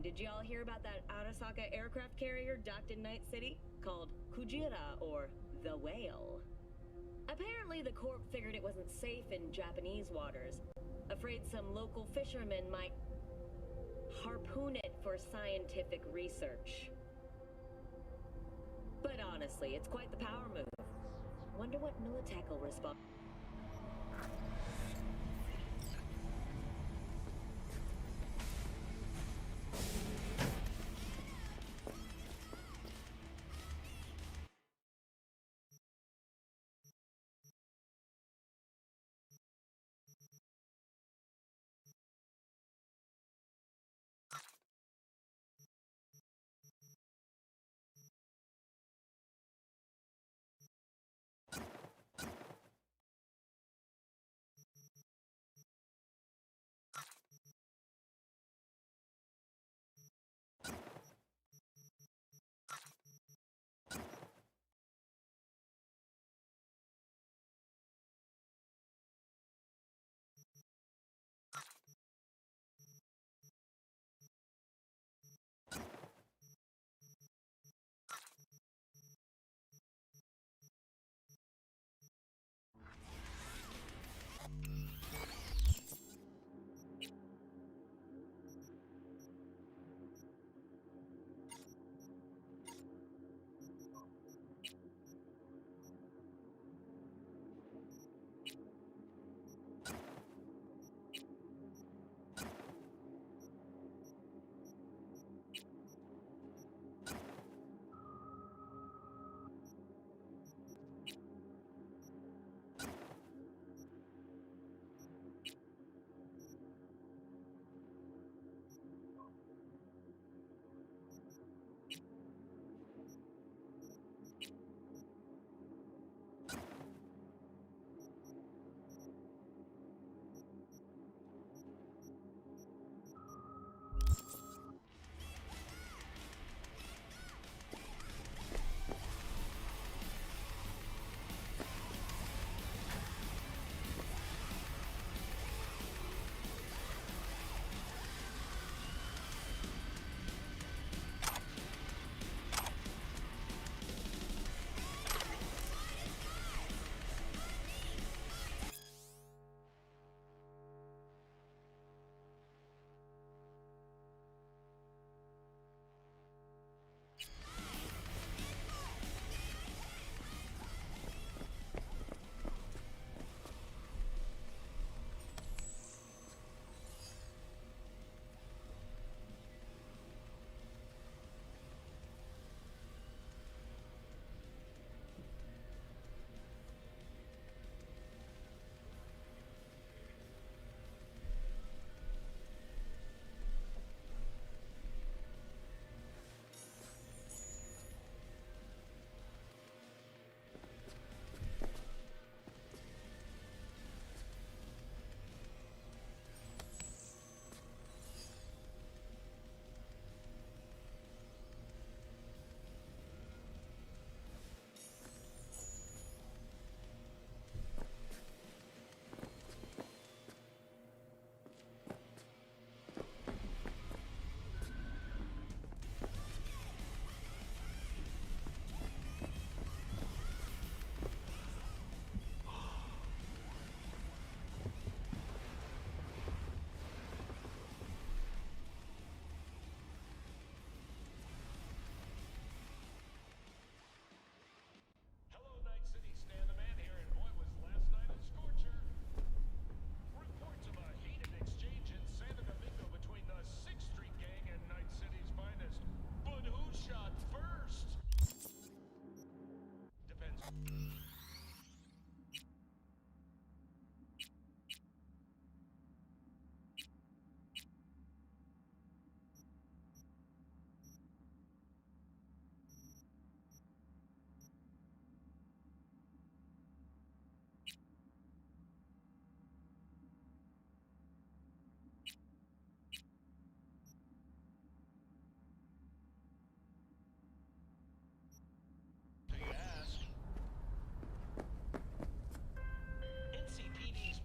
did y'all hear about that Arasaka aircraft carrier docked in Night City? Called Kujira, or the Whale. Apparently the Corp figured it wasn't safe in Japanese waters. Afraid some local fishermen might harpoon it for scientific research. But honestly, it's quite the power move. Wonder what Militech will respond.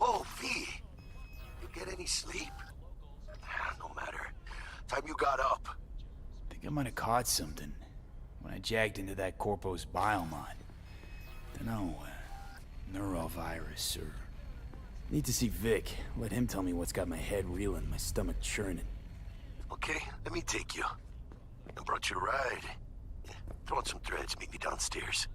Oh, V! You get any sleep? No matter. Time you got up. Think I might have caught something when I jagged into that Corpo's biomod. Dunno, neurovirus or... Need to see Vic. Let him tell me what's got my head reeling, my stomach churning. Okay, let me take you. I brought you a ride. Yeah, throw on some threads, meet me downstairs.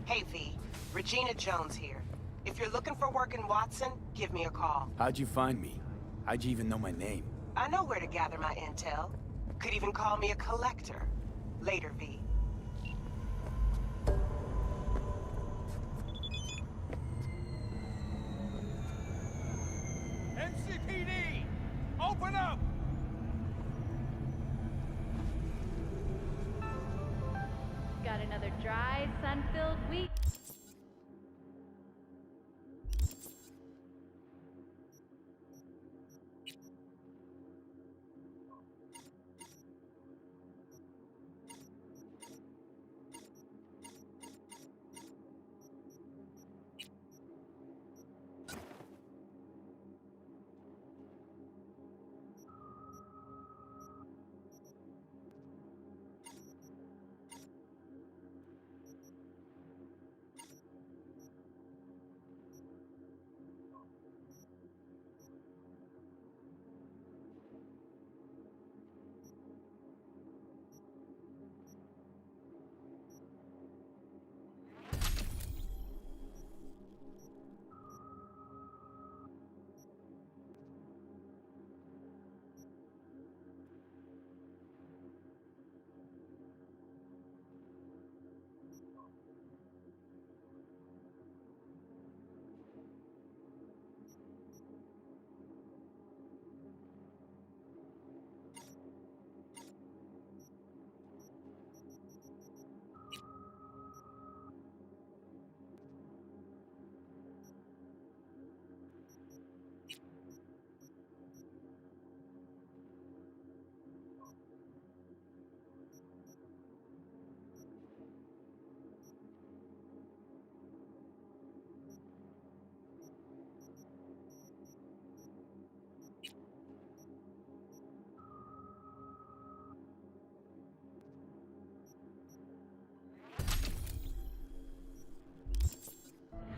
Hey, V. Regina Jones here. If you're looking for work in Watson, give me a call. How'd you find me? How'd you even know my name? I know where to gather my intel. Could even call me a collector. Later, V. NCPD! Open up! Got another dry, sun-filled week.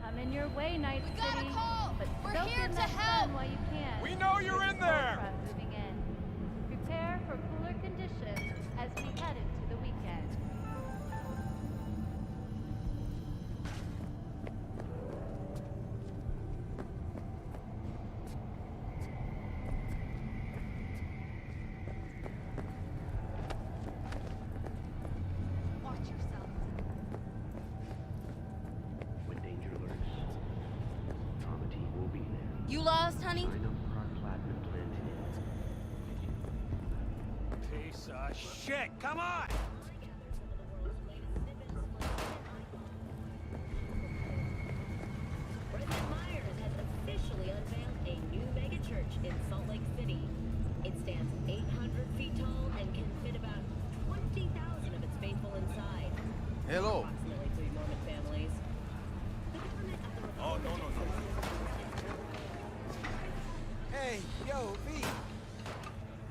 Coming your way, Night We got a City. call! But We're soak here in to that help! sun while you can. We know you're in there! Front moving in. Prepare for cooler conditions as we head into the weekend. Watch yourself. When danger lurks, trauma team will be there. You lost, honey? Sign up for our platinum plan today. Piece of shit! Come on! President Myers has officially unveiled a new megachurch in Salt Lake City. It stands 800 feet tall and can fit about 20,000 of its faithful inside. Hello. Approximately 3 Mormon families. The government of the Oh, no, no, no. Hey, yo, V.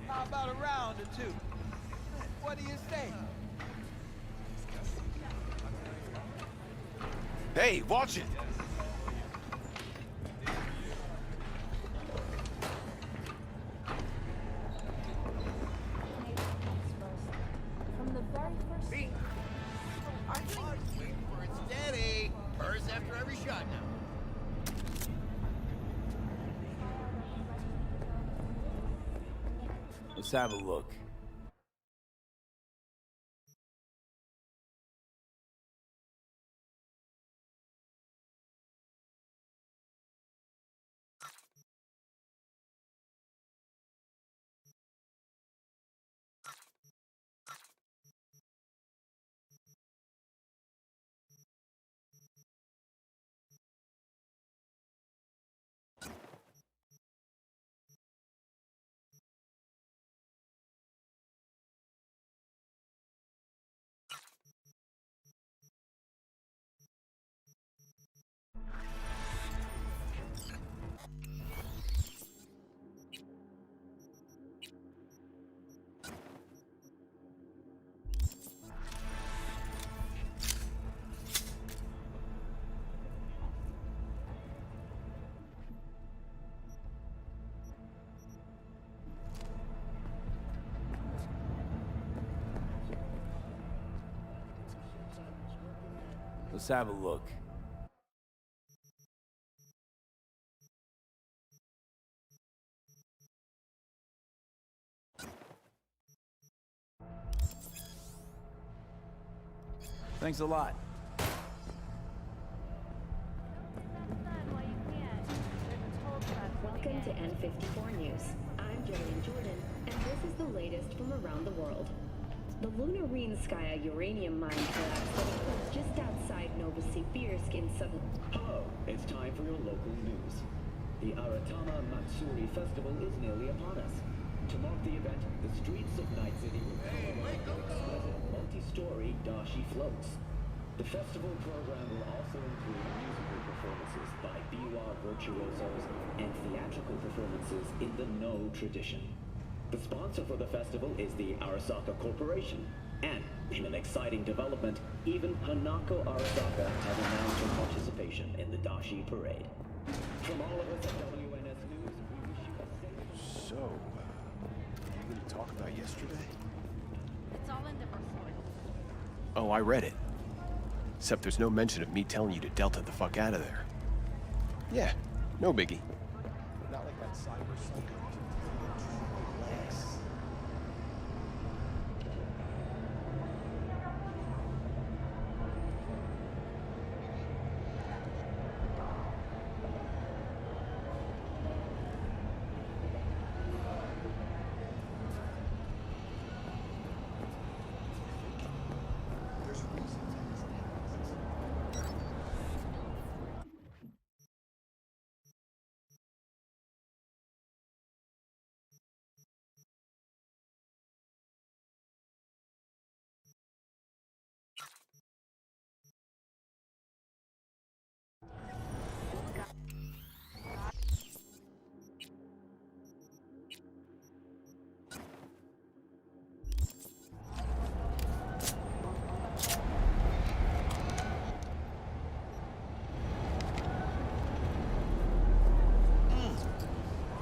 How about a round or two? What do you say? Hey, watch it! From the very first Me? I was waiting for it steady. Burst after every shot now. Let's have a look. Let's have a look. Thanks a lot. Welcome to N54 News. I'm Jillian Jordan, and this is the latest from around the world. The Lunarinskaya uranium mine collapsed that occurred just outside Novosibirsk in southern... Hello, it's time for your local news. The Aratama Matsuri Festival is nearly upon us. To mark the event, the streets of Night City will color exquisite multi-story dashi floats. The festival program will also include musical performances by biwa virtuosos and theatrical performances in the No tradition. The sponsor for the festival is the Arasaka Corporation, and in an exciting development, even Hanako Arasaka has announced her participation in the Dashi Parade. From all of us at WNS News, we wish you a safe... So, what are you going to talk about yesterday? It's all in the report. Oh, I read it. Except there's no mention of me telling you to Delta the fuck out of there. Yeah, no biggie. Not like that Cyberpunk.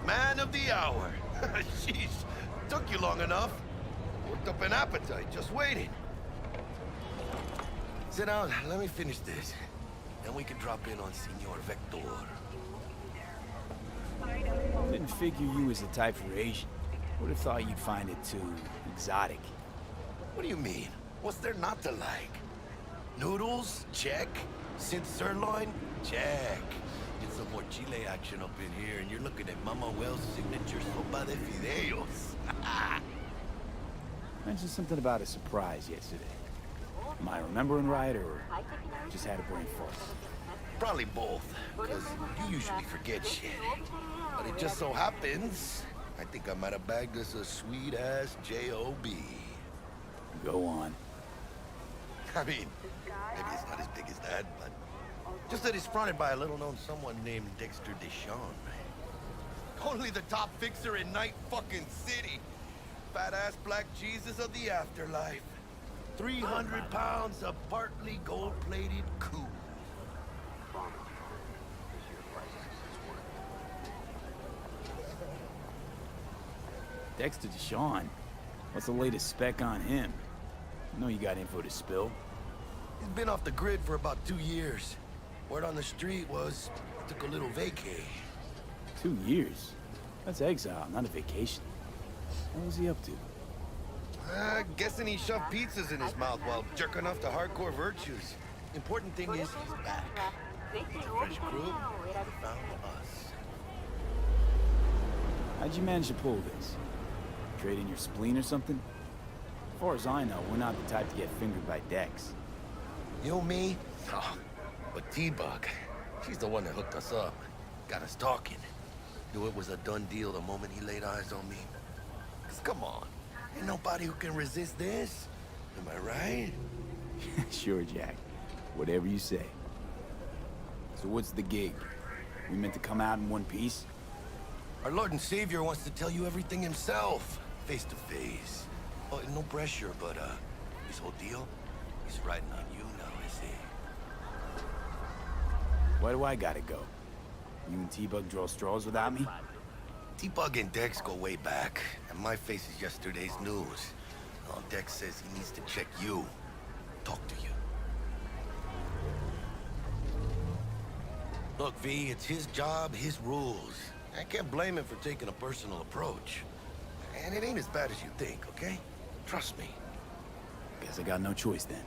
Man of the hour. Jeez, took you long enough. Worked up an appetite just waiting. Sit down, let me finish this. Then we can drop in on Senor Vector. Didn't figure you was the type for Asian. Would have thought you'd find it too exotic. What do you mean? What's there not to like? Noodles? Check. Synth sirloin? Check. Get some more chile action up in here, and you're looking at Mama Wells' signature sopa de fideos. Mentioned something about a surprise yesterday. Am I remembering right, or just had a brain fart? Probably both, because you usually forget shit. But it just so happens, I think I might have bagged us a sweet-ass J.O.B. Go on. I mean, maybe it's not as big as that, but just that it's fronted by a little-known someone named Dexter Deshawn. Only the top fixer in Night fucking City. Fat-ass black Jesus of the afterlife. 300 pounds of partly gold-plated cool. Dexter Deshawn? What's the latest spec on him? I know you got info to spill. He's been off the grid for about 2 years. Word on the street was he took a little vacay. 2 years? That's exile, not a vacation. What was he up to? Guessing he shoved pizzas in his mouth while jerking off to hardcore virtues. Important thing is he's back. Fresh crew found us. How'd you manage to pull this? Trade in your spleen or something? As far as I know, we're not the type to get fingered by Dex. You, me? Oh, but T-Bug, she's the one that hooked us up. Got us talking. Knew it was a done deal the moment he laid eyes on me. 'Cause come on, ain't nobody who can resist this. Am I right? Sure, Jack. Whatever you say. So what's the gig? We meant to come out in one piece? Our Lord and Savior wants to tell you everything himself, face to face. Oh, no pressure, but this whole deal, he's riding on you now, is he? Why do I gotta go? You and T-Bug draw straws without me? T-Bug and Dex go way back, and my face is yesterday's news. Dex says he needs to check you, talk to you. Look, V, it's his job, his rules. I can't blame him for taking a personal approach. And it ain't as bad as you think, okay? Trust me. Guess I got no choice then.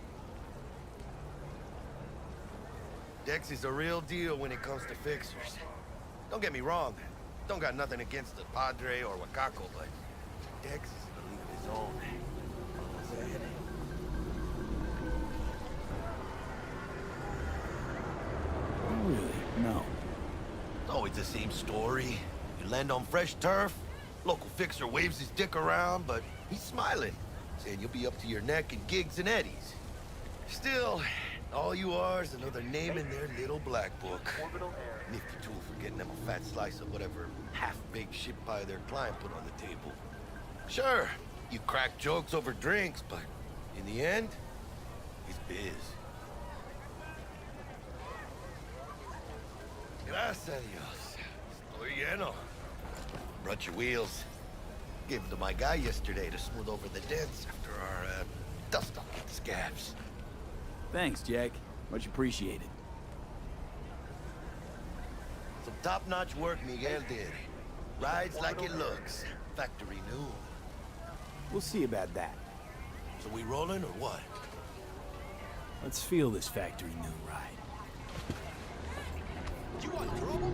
Dex is a real deal when it comes to fixers. Don't get me wrong. Don't got nothing against the Padre or Wakako, but Dex is a league of his own. Really? No. It's always the same story. You land on fresh turf, local fixer waves his dick around, but he's smiling, saying you'll be up to your neck in gigs and eddies. Still, all you are is another name in their little black book. Nifty tool for getting them a fat slice of whatever half-baked shit pie their client put on the table. Sure, you crack jokes over drinks, but in the end, it's biz. Gracias a Dios. Estoy lleno. Brought your wheels. Gave them to my guy yesterday to smooth over the dents after our, dust-up scabs. Thanks, Jack. Much appreciated. Some top-notch work Miguel did. Rides like it looks. Factory new. We'll see about that. So we rolling or what? Let's feel this factory new ride. You want trouble?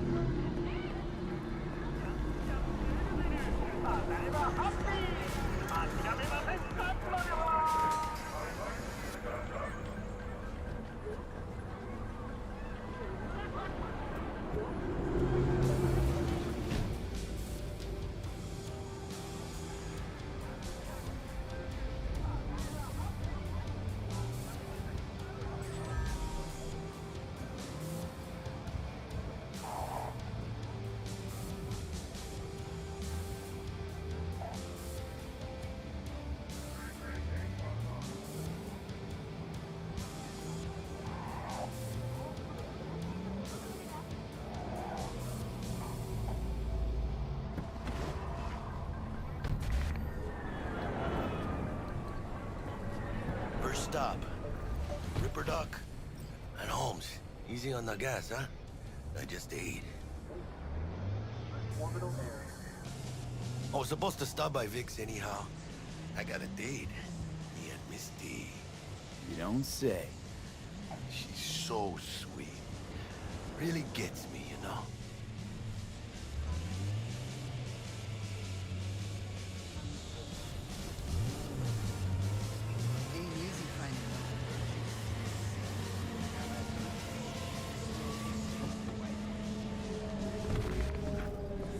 First stop. Ripper Duck and Holmes. Easy on the gas, huh? I just ate. I was supposed to stop by Vic's anyhow. I got a date. Me and Misty. You don't say. She's so sweet. Really gets me, you know?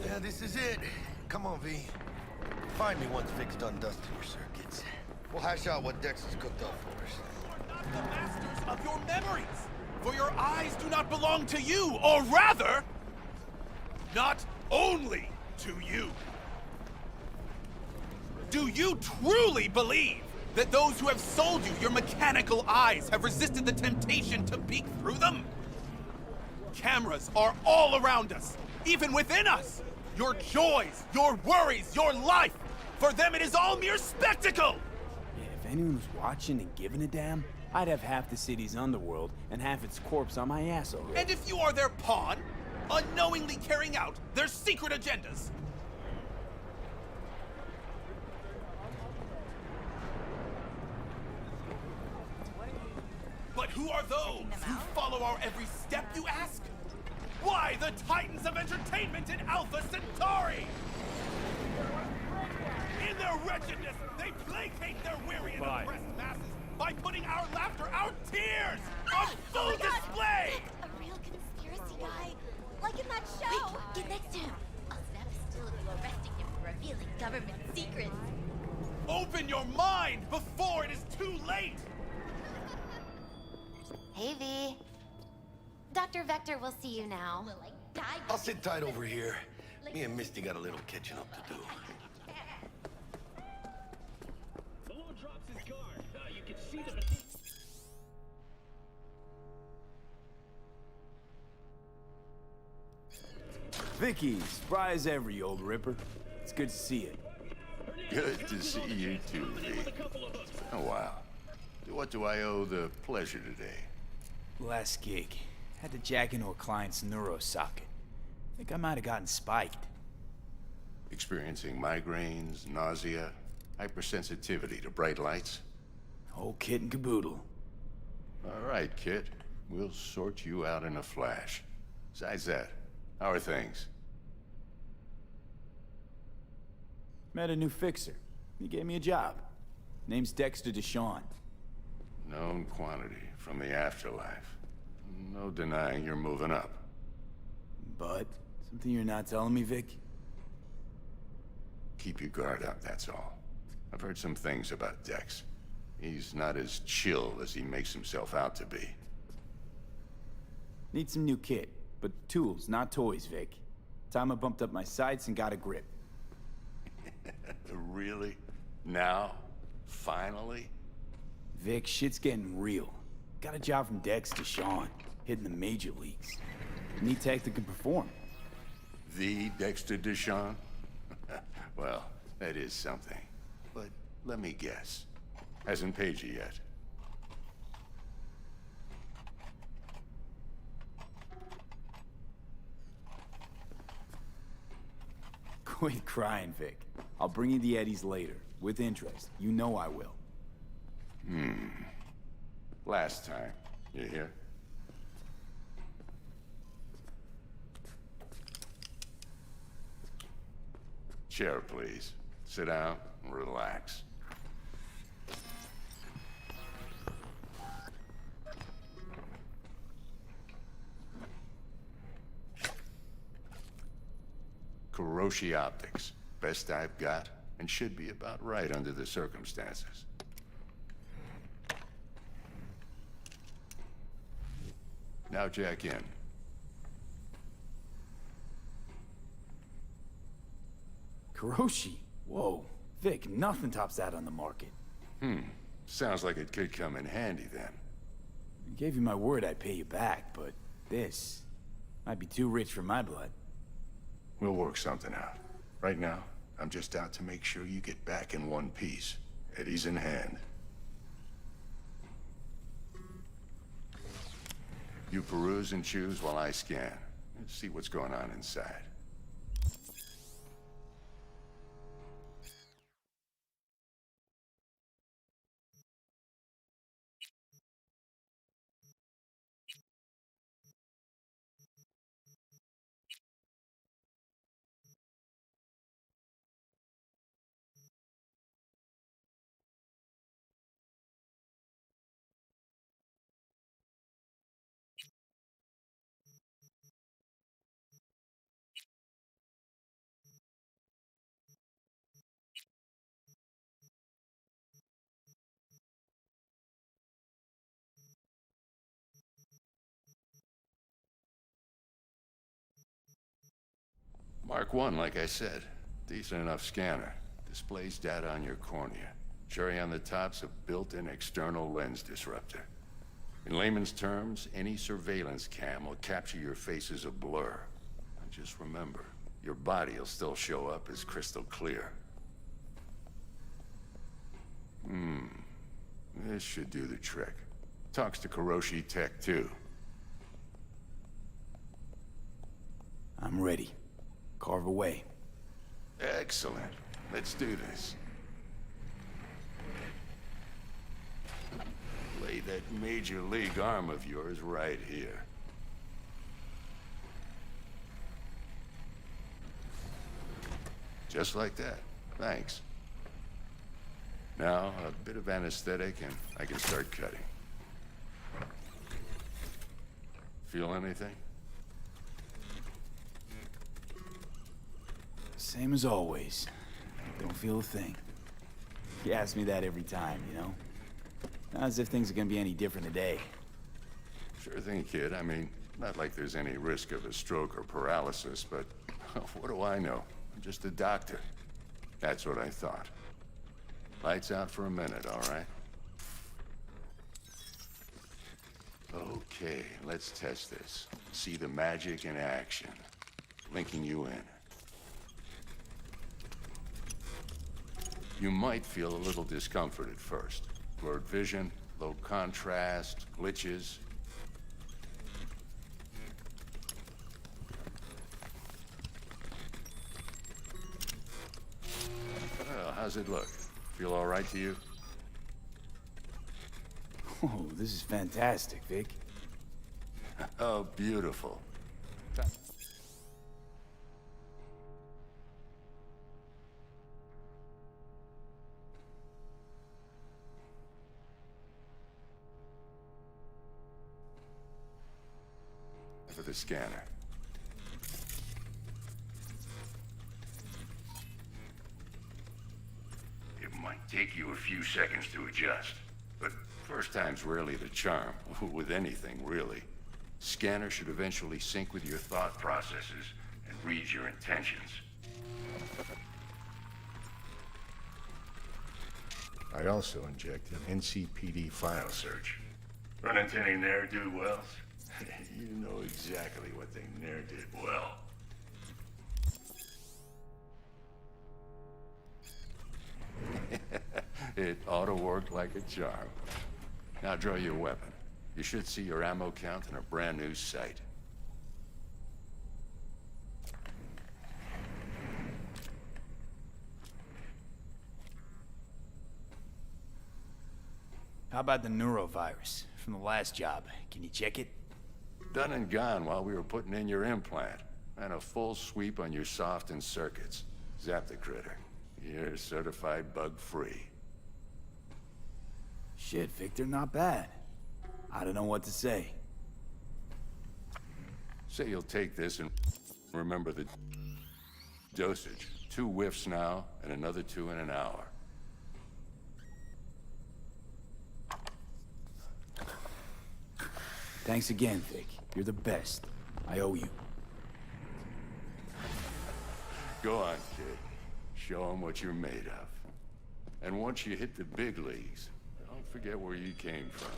Yeah, this is it. Come on, V. Find me once Vic's done dusting your circuits. We'll hash out what Dex has cooked up for us. Not the masters of your memories, for your eyes do not belong to you, or rather, not only to you. Do you truly believe that those who have sold you your mechanical eyes have resisted the temptation to peek through them? Cameras are all around us, even within us. Your joys, your worries, your life. For them, it is all mere spectacle. Yeah, if anyone was watching and giving a damn, I'd have half the city's underworld and half its corpse on my ass already. And if you are their pawn, unknowingly carrying out their secret agendas. But who are those who follow our every step, you ask? Why, the titans of entertainment in Alpha Centauri! In their wretchedness, they placate their weary and oppressed masses by putting our laughter, our tears, on full display! A real conspiracy guy. Like in that show. Wait, get next to him. I'll snap a still of you arresting him for revealing government secrets. Open your mind before it is too late! Hey, V. Dr. Vector will see you now. I'll sit tight over here. Me and Misty got a little catching up to do. Below drops his guard. You can see the... Vicky, spry as ever, you old ripper. It's good to see you. Good to see you too, V. Oh, wow. What do I owe the pleasure today? Last gig. Had to jack into a client's neuro socket. Think I might have gotten spiked. Experiencing migraines, nausea, hypersensitivity to bright lights? Whole kit and caboodle. All right, kid. We'll sort you out in a flash. Besides that, how are things? Met a new fixer. He gave me a job. Name's Dexter DeShawn. Known quantity from the afterlife. No denying you're moving up. But, something you're not telling me, Vic? Keep your guard up, that's all. I've heard some things about Dex. He's not as chill as he makes himself out to be. Need some new kit, but tools, not toys, Vic. Time I bumped up my sights and got a grip. Really? Now? Finally? Vic, shit's getting real. Got a job from Dex to Sean, hitting the major leagues. Need tech that can perform. The Dexter DeShawn? Well, that is something. But let me guess. Hasn't paid you yet. Quit crying, Vic. I'll bring you the eddies later, with interest. You know I will. Last time. You hear? Chair, please. Sit down and relax. Kuroshi Optics. Best I've got, and should be about right under the circumstances. Now jack in. Kuroshi? Whoa. Vic, nothing tops that on the market. Sounds like it could come in handy then. I gave you my word I'd pay you back, but this might be too rich for my blood. We'll work something out. Right now, I'm just out to make sure you get back in one piece. Eddie's in hand. You peruse and choose while I scan. Let's see what's going on inside. Mark 1, like I said. Decent enough scanner. Displays data on your cornea. Cherry on the top's a built-in external lens disruptor. In layman's terms, any surveillance cam will capture your face as a blur. And just remember, your body will still show up as crystal clear. This should do the trick. Talks to Kuroshi Tech, too. I'm ready. Carve away. Excellent. Let's do this. Lay that major league arm of yours right here. Just like that. Thanks. Now, a bit of anesthetic and I can start cutting. Feel anything? Same as always. Don't feel a thing. You ask me that every time, you know? Not as if things are gonna be any different today. Sure thing, kid. I mean, not like there's any risk of a stroke or paralysis, but what do I know? I'm just a doctor. That's what I thought. Lights out for a minute, all right? Okay, let's test this. See the magic in action. Linking you in. You might feel a little discomfort at first. Blurred vision, low contrast, glitches. How's it look? Feel all right to you? Oh, this is fantastic, Vic. Oh, beautiful. For the scanner. It might take you a few seconds to adjust, but first time's rarely the charm, with anything, really. Scanner should eventually sync with your thought processes and read your intentions. I also injected NCPD file search. Run into any ne'er-do-wells? You know exactly what they ne'er did well. It ought to work like a charm. Now draw your weapon. You should see your ammo count in a brand new sight. How about the neurovirus from the last job? Can you check it? Done and gone while we were putting in your implant. And a full sweep on your soft and circuits. Zap the critter. You're certified bug-free. Shit, Victor, not bad. I don't know what to say. Say you'll take this and remember the dosage. 2 whiffs now, and another 2 in an hour. Thanks again, Vic. You're the best. I owe you. Go on, kid. Show them what you're made of. And once you hit the big leagues, don't forget where you came from.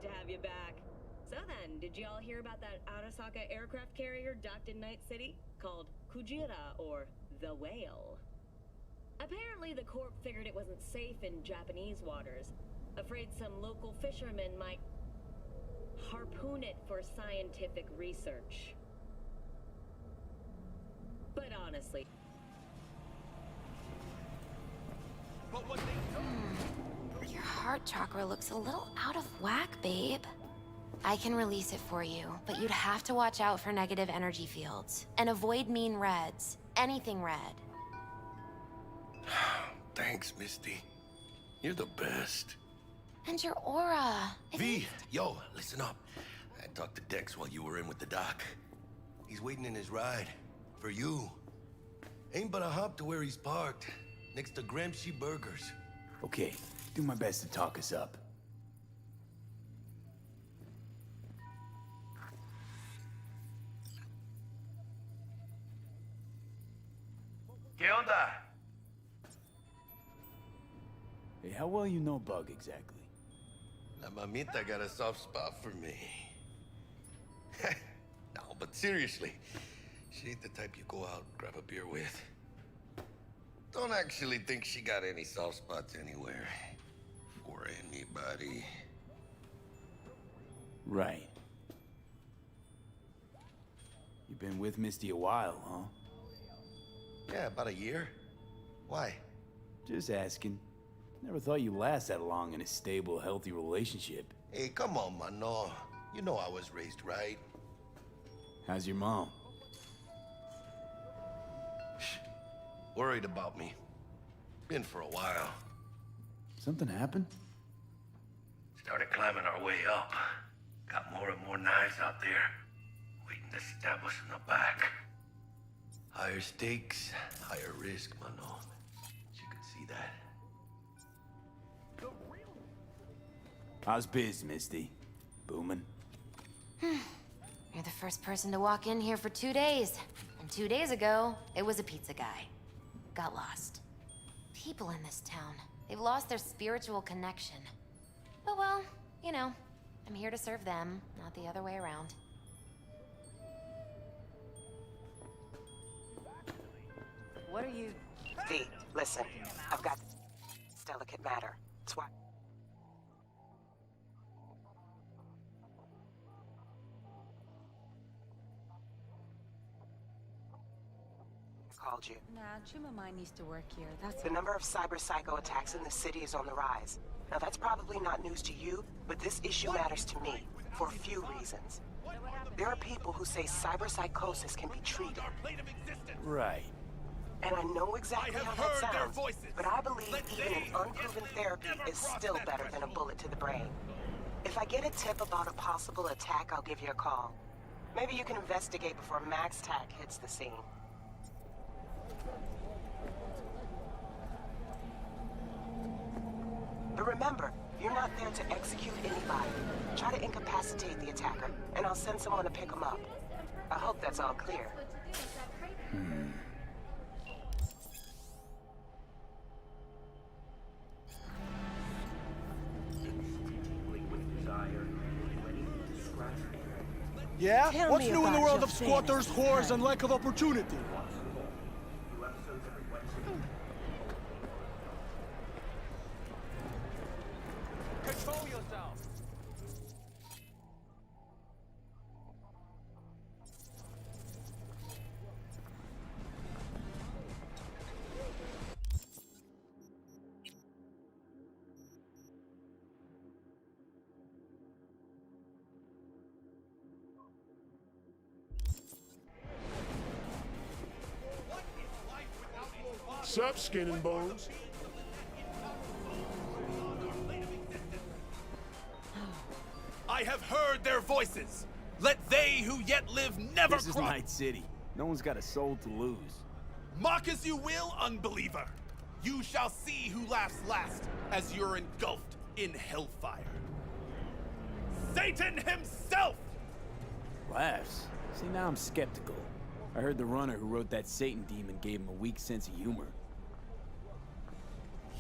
To have you back. So then, did you all hear about that Arasaka aircraft carrier docked in Night City? Called Kujira, or the Whale. Apparently the Corp figured it wasn't safe in Japanese waters. Afraid some local fishermen might harpoon it for scientific research. But honestly... But what they Your heart chakra looks a little out of whack, babe. I can release it for you, but you'd have to watch out for negative energy fields. And avoid mean reds. Anything red. Thanks, Misty. You're the best. And your aura. V, yo, listen up. I talked to Dex while you were in with the doc. He's waiting in his ride. For you. Ain't but a hop to where he's parked. next to Gramsci Burgers. Okay, do my best to talk us up. ¿Qué onda? Hey, how well you know Bug exactly? La mamita got a soft spot for me. No, but seriously, she ain't the type you go out and grab a beer with. Don't actually think she got any soft spots anywhere. For anybody. Right. You've been with Misty a while, huh? Yeah, about a year. Why? Just asking. Never thought you'd last that long in a stable, healthy relationship. Hey, come on, mano. You know I was raised right. How's your mom? Worried about me. Been for a while. Something happened? Started climbing our way up. Got more and more knives out there. Waiting to stab us in the back. Higher stakes, higher risk, mano. You could see that. How's biz, Misty? Booming? You're the first person to walk in here for 2 days. And 2 days ago, it was a pizza guy. Got lost. People in this town, they've lost their spiritual connection. But well, you know, I'm here to serve them, not the other way around. What are you... V, listen. I've got... It's delicate matter. That's why... called you. Nah, Chumamai needs to work here. That's The number of cyber-psycho attacks in the city is on the rise. Now, that's probably not news to you, but this issue matters to me for a few reasons. There are people who say cyber-psychosis can be treated. Right. And I know exactly how that sounds, but I believe even an unproven therapy is still better than a bullet to the brain. If I get a tip about a possible attack, I'll give you a call. Maybe you can investigate before Max Tack hits the scene. But remember, you're not there to execute anybody. Try to incapacitate the attacker, and I'll send someone to pick him up. I hope that's all clear. Yeah? Tell What's me new in the about world your of squatters, fantasy whores, life. and lack of opportunity? Control yourself. Sup, skin and bones? I have heard their voices. Let they who yet live never This is cry. Night City. No one's got a soul to lose. Mock as you will, unbeliever. You shall see who laughs last as you're engulfed in hellfire. Satan himself! Laughs? See, now I'm skeptical. I heard the runner who wrote that Satan demon gave him a weak sense of humor.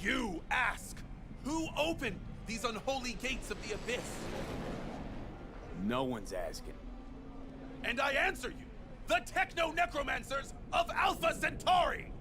You ask, who opened these unholy gates of the abyss? No one's asking. And I answer you, the techno-necromancers of Alpha Centauri!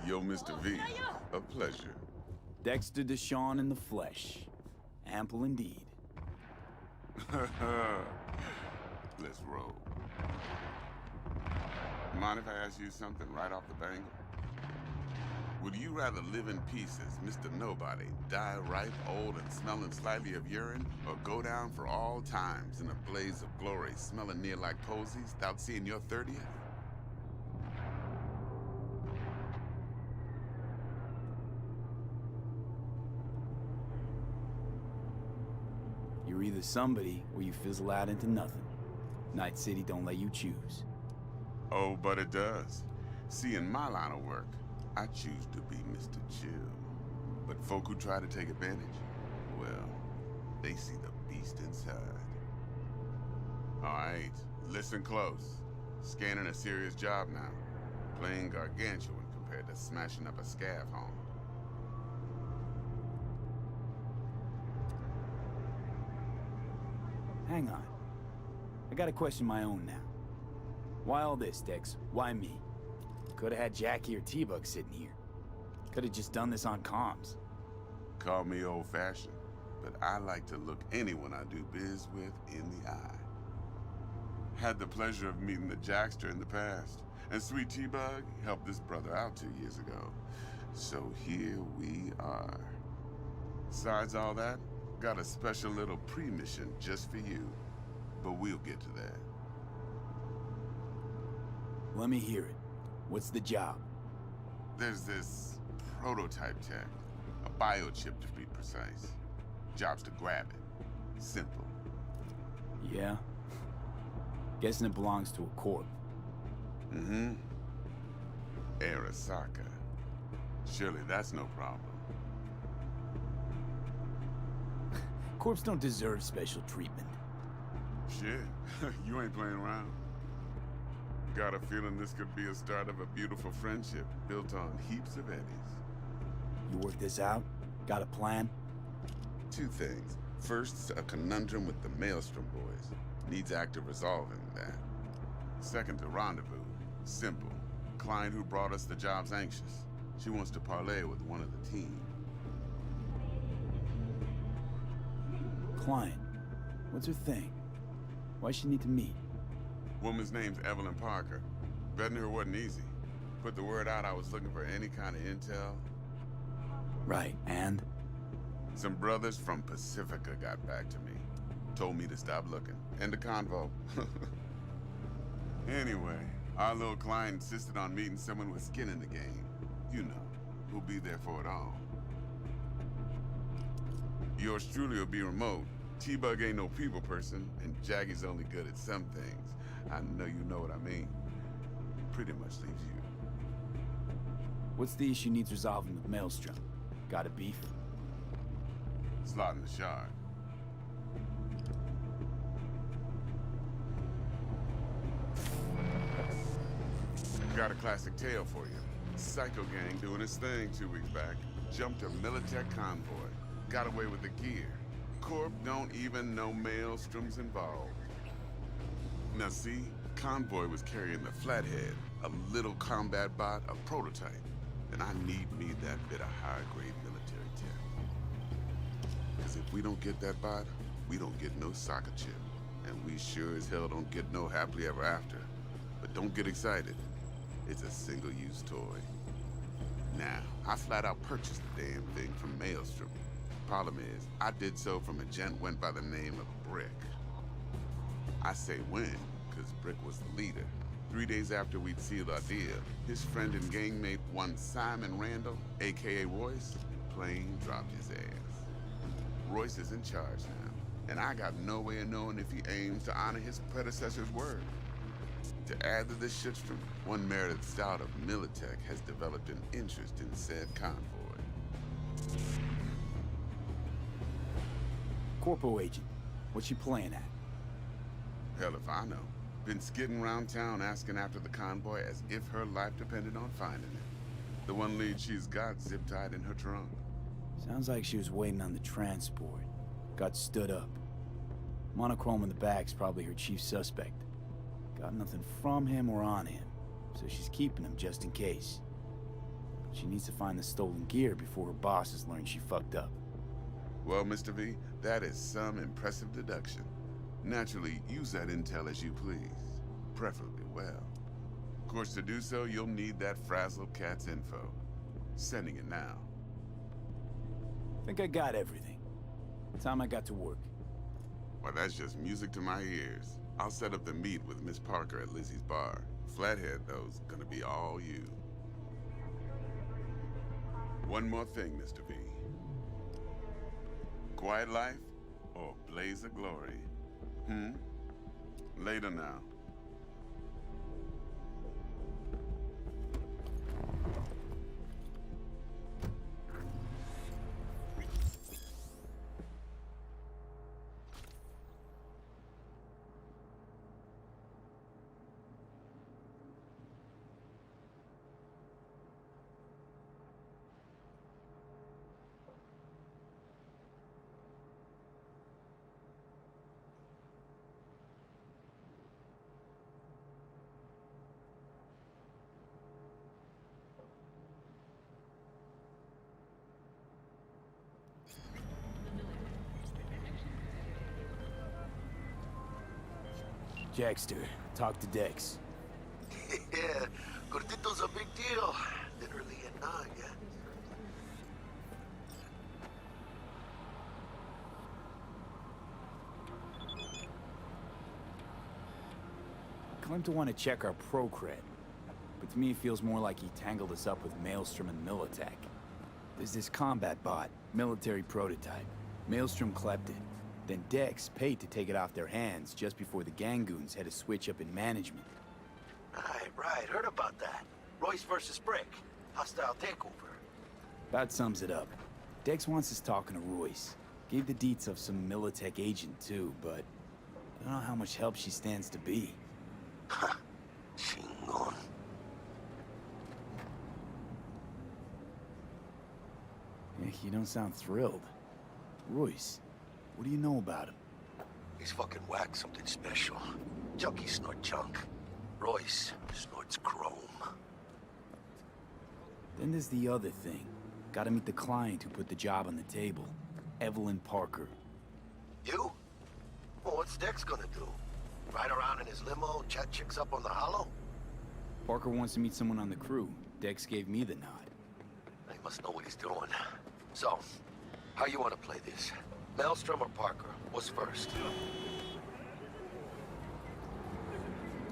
Yo, Mr. V, a pleasure. Dexter Deshawn in the flesh. Ample indeed. Let's roll. Mind if I ask you something right off the bangle? Would you rather live in pieces, Mr. Nobody, die ripe, old, and smelling slightly of urine, or go down for all times in a blaze of glory, smelling near like posies, without seeing your 30th? You're either somebody or you fizzle out into nothing. Night City don't let you choose. Oh, but it does. See, in my line of work, I choose to be Mr. Chill. But folk who try to take advantage, well, they see the beast inside. All right, listen close. Scanning a serious job now. Playing gargantuan compared to smashing up a scav home. Hang on. I gotta question my own now. Why all this, Dex? Why me? Could've had Jackie or T-Bug sitting here. Could've just done this on comms. Call me old-fashioned, but I like to look anyone I do biz with in the eye. Had the pleasure of meeting the Jackster in the past, and Sweet T-Bug helped this brother out 2 years ago. So here we are. Besides all that, got a special little pre-mission just for you. But we'll get to that. Let me hear it. What's the job? There's this prototype tech. A biochip to be precise. Job's to grab it. Simple. Yeah? Guessing it belongs to a corp. Mm-hmm. Arasaka. Surely that's no problem. Corps don't deserve special treatment. Shit, you ain't playing around. Got a feeling this could be a start of a beautiful friendship built on heaps of eddies. You work this out? Got a plan? Two things. First, a conundrum with the Maelstrom boys. Needs active resolving that. Second, a rendezvous. Simple. Client who brought us the job's anxious. She wants to parlay with one of the team. Client? What's her thing? Why she need to meet? Woman's name's Evelyn Parker. Betting her wasn't easy. Put the word out I was looking for any kind of intel. Right, and? Some brothers from Pacifica got back to me. Told me to stop looking. End of convo. Anyway, our little client insisted on meeting someone with skin in the game. You know, who'll be there for it all. Yours truly will be remote. T-Bug ain't no people person, and Jaggy's only good at some things. I know you know what I mean. Pretty much leaves you. What's the issue needs resolving with Maelstrom? Got a beef? Slotting the shard. Got a classic tale for you. Psycho gang doing his thing 2 weeks back. Jumped a Militech convoy. Got away with the gear. Corp don't even know Maelstrom's involved. Now see, convoy was carrying the Flathead, a little combat bot, a prototype. And I need me that bit of high-grade military tech. Because if we don't get that bot, we don't get no soccer chip. And we sure as hell don't get no happily ever after. But don't get excited. It's a single-use toy. Now, I flat out purchased the damn thing from Maelstrom. Problem is, I did so from a gent went by the name of Brick. I say when, because Brick was the leader. 3 days after we'd sealed our deal, his friend and gangmate, one Simon Randall, aka Royce, plain dropped his ass. Royce is in charge now, and I got no way of knowing if he aims to honor his predecessor's word. To add to this shitstorm, one Meredith Stout of Militech has developed an interest in said convoy. Corpo agent. What's she playing at? Hell if I know. Been skidding around town asking after the convoy as if her life depended on finding it. The one lead she's got zip-tied in her trunk. Sounds like she was waiting on the transport. Got stood up. Monochrome in the back's probably her chief suspect. Got nothing from him or on him, so she's keeping him just in case. She needs to find the stolen gear before her bosses learn she fucked up. Well, Mr. V, that is some impressive deduction. Naturally, use that intel as you please, preferably well. Of course, to do so, you'll need that frazzled cat's info. Sending it now. Think I got everything. Time I got to work. Well, that's just music to my ears. I'll set up the meet with Miss Parker at Lizzie's bar. Flathead, though's gonna be all you. One more thing, Mr. V. Quiet life or blaze of glory? Later now. Jackster, talk to Dex. Yeah, Gordito's a big deal. Literally a nine, yeah? Claimed to want to check our pro cred, but to me it feels more like he tangled us up with Maelstrom and Militech. There's this combat bot, military prototype. Maelstrom clept it. Then Dex paid to take it off their hands just before the Gangoons had a switch up in management. Right. Heard about that. Royce versus Brick. Hostile takeover. About sums it up. Dex wants us talking to Royce. Gave the deets of some Militech agent too, but I don't know how much help she stands to be. Ha. Chingon. You don't sound thrilled. Royce, what do you know about him? He's fucking whack something special. Junkies snort junk. Royce snorts chrome. Then there's the other thing. Gotta meet the client who put the job on the table. Evelyn Parker. You? Well, what's Dex gonna do? Ride around in his limo, chat chicks up on the hollow? Parker wants to meet someone on the crew. Dex gave me the nod. He must know what he's doing. So, how you want to play this? Maelstrom or Parker? What's first?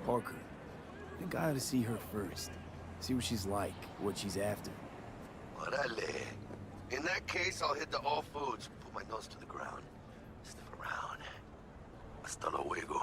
Parker. I think I ought to see her first. See what she's like, what she's after. Orale. In that case, I'll hit the all foods, put my nose to the ground, sniff around. Hasta luego.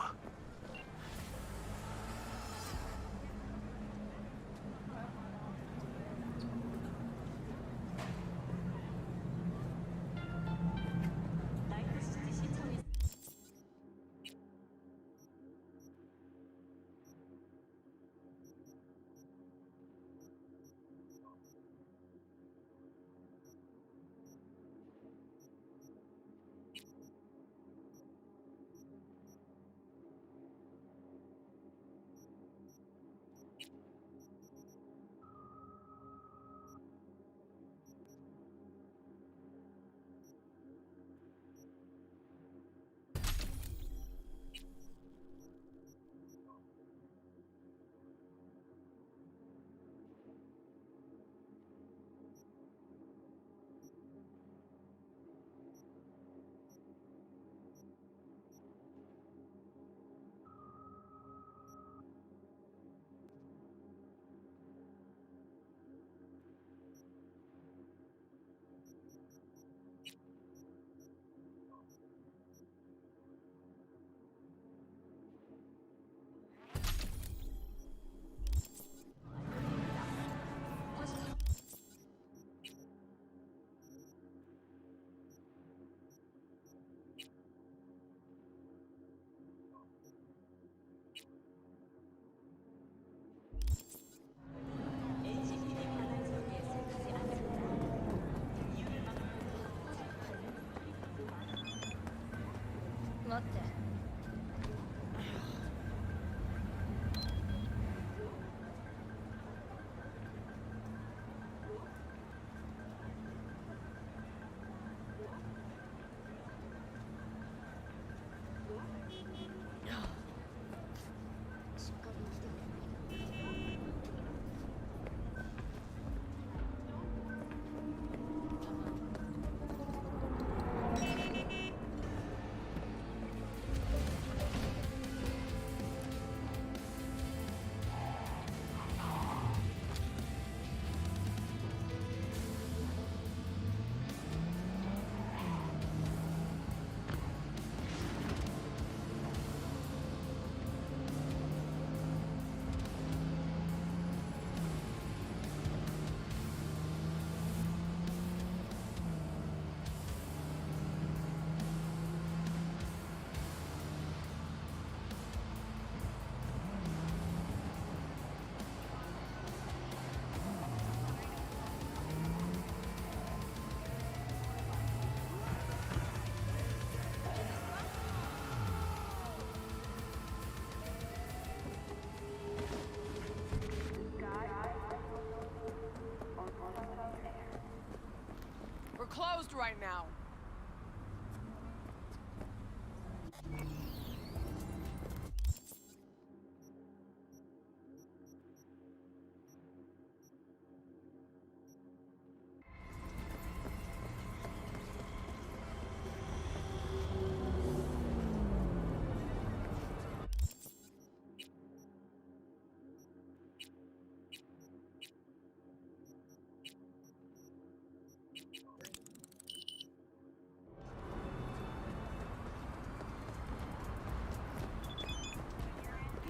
closed right now.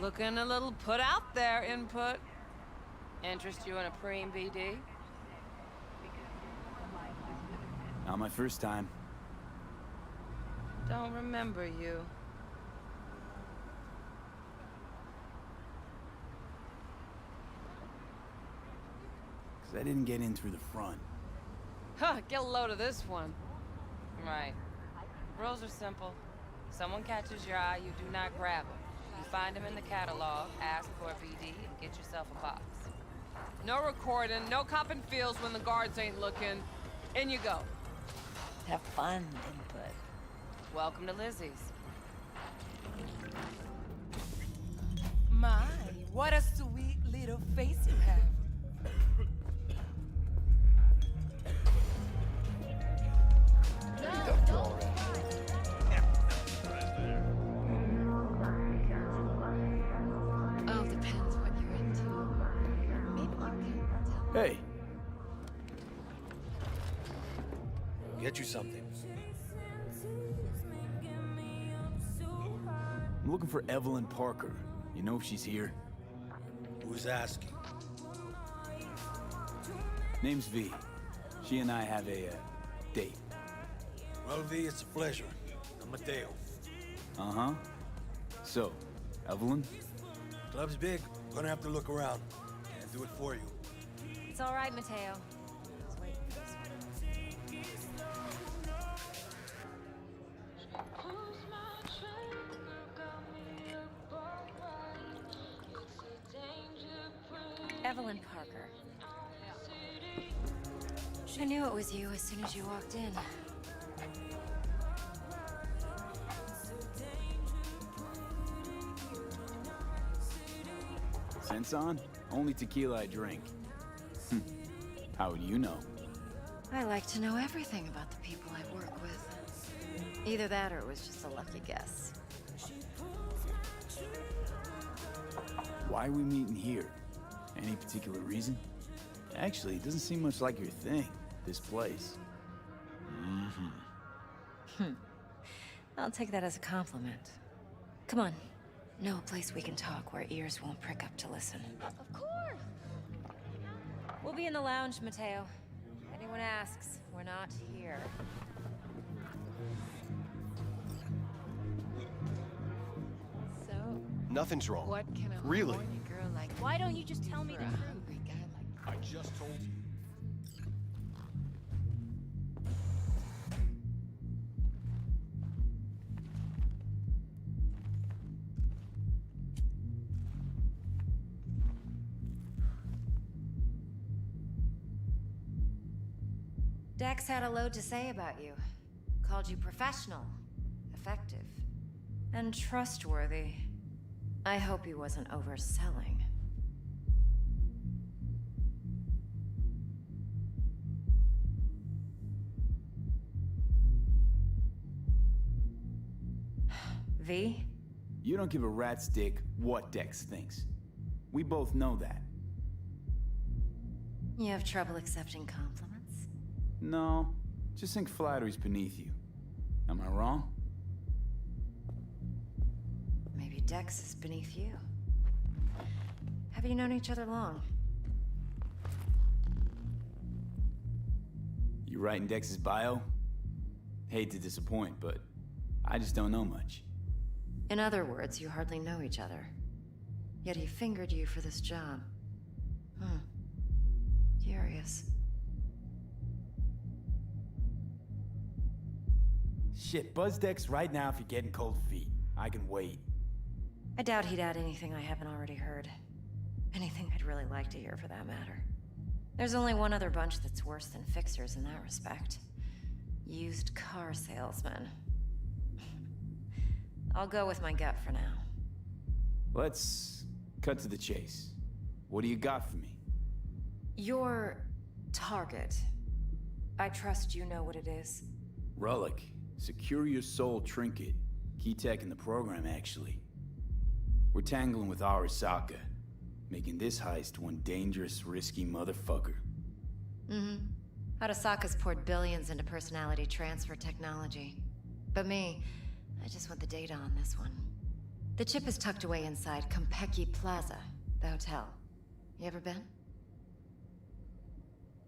Looking a little put out there, input. Interest you in a preem BD? Not my first time. Don't remember you. Because I didn't get in through the front. Huh, get a load of this one. Right. Rules are simple. Someone catches your eye, you do not grab him. You find him in the catalog, ask for a BD, and get yourself a box. No recording, no copping feels when the guards ain't looking. In you go. Have fun, input. Welcome to Lizzie's. My, what a sweet little face you have. All depends what you're into. Maybe you can tell. Hey. Get you something. I'm looking for Evelyn Parker. You know if she's here? Who's asking? Name's V. She and I have a date. Well, V, it's a pleasure. I'm Mateo. Uh-huh. So, Evelyn? Club's big. Gonna have to look around. Can't do it for you. It's all right, Mateo. Just wait for this one. Evelyn Parker. I knew it was you as soon as you walked in. Sense on? Only tequila I drink. How would you know? I like to know everything about the people I work with. Either that or it was just a lucky guess. Why are we meeting here? Any particular reason? Actually, it doesn't seem much like your thing, this place. I'll take that as a compliment. Come on. Know a place we can talk where ears won't prick up to listen. Of course! We'll be in the lounge, Mateo. If anyone asks, we're not here. So, nothing's wrong. What can a really? horny girl like Why don't you just tell me the truth? hungry guy like I just told you. Dex had a load to say about you. Called you professional, effective, and trustworthy. I hope he wasn't overselling. V? You don't give a rat's dick what Dex thinks. We both know that. You have trouble accepting compliments? No, just think flattery's beneath you. Am I wrong? Maybe Dex is beneath you. Have you known each other long? You writing Dex's bio? Hate to disappoint, but I just don't know much. In other words, you hardly know each other. Yet he fingered you for this job. Curious. Shit, buzz Dex right now if you're getting cold feet. I can wait. I doubt he'd add anything I haven't already heard. Anything I'd really like to hear, for that matter. There's only one other bunch that's worse than fixers in that respect. Used car salesman. I'll go with my gut for now. Let's cut to the chase. What do you got for me? Your target. I trust you know what it is. Relic. Secure your soul trinket. Key tech in the program, actually. We're tangling with Arasaka, making this heist one dangerous, risky motherfucker. Mm-hmm. Arasaka's poured billions into personality transfer technology. But me, I just want the data on this one. The chip is tucked away inside Konpeki Plaza, the hotel. You ever been?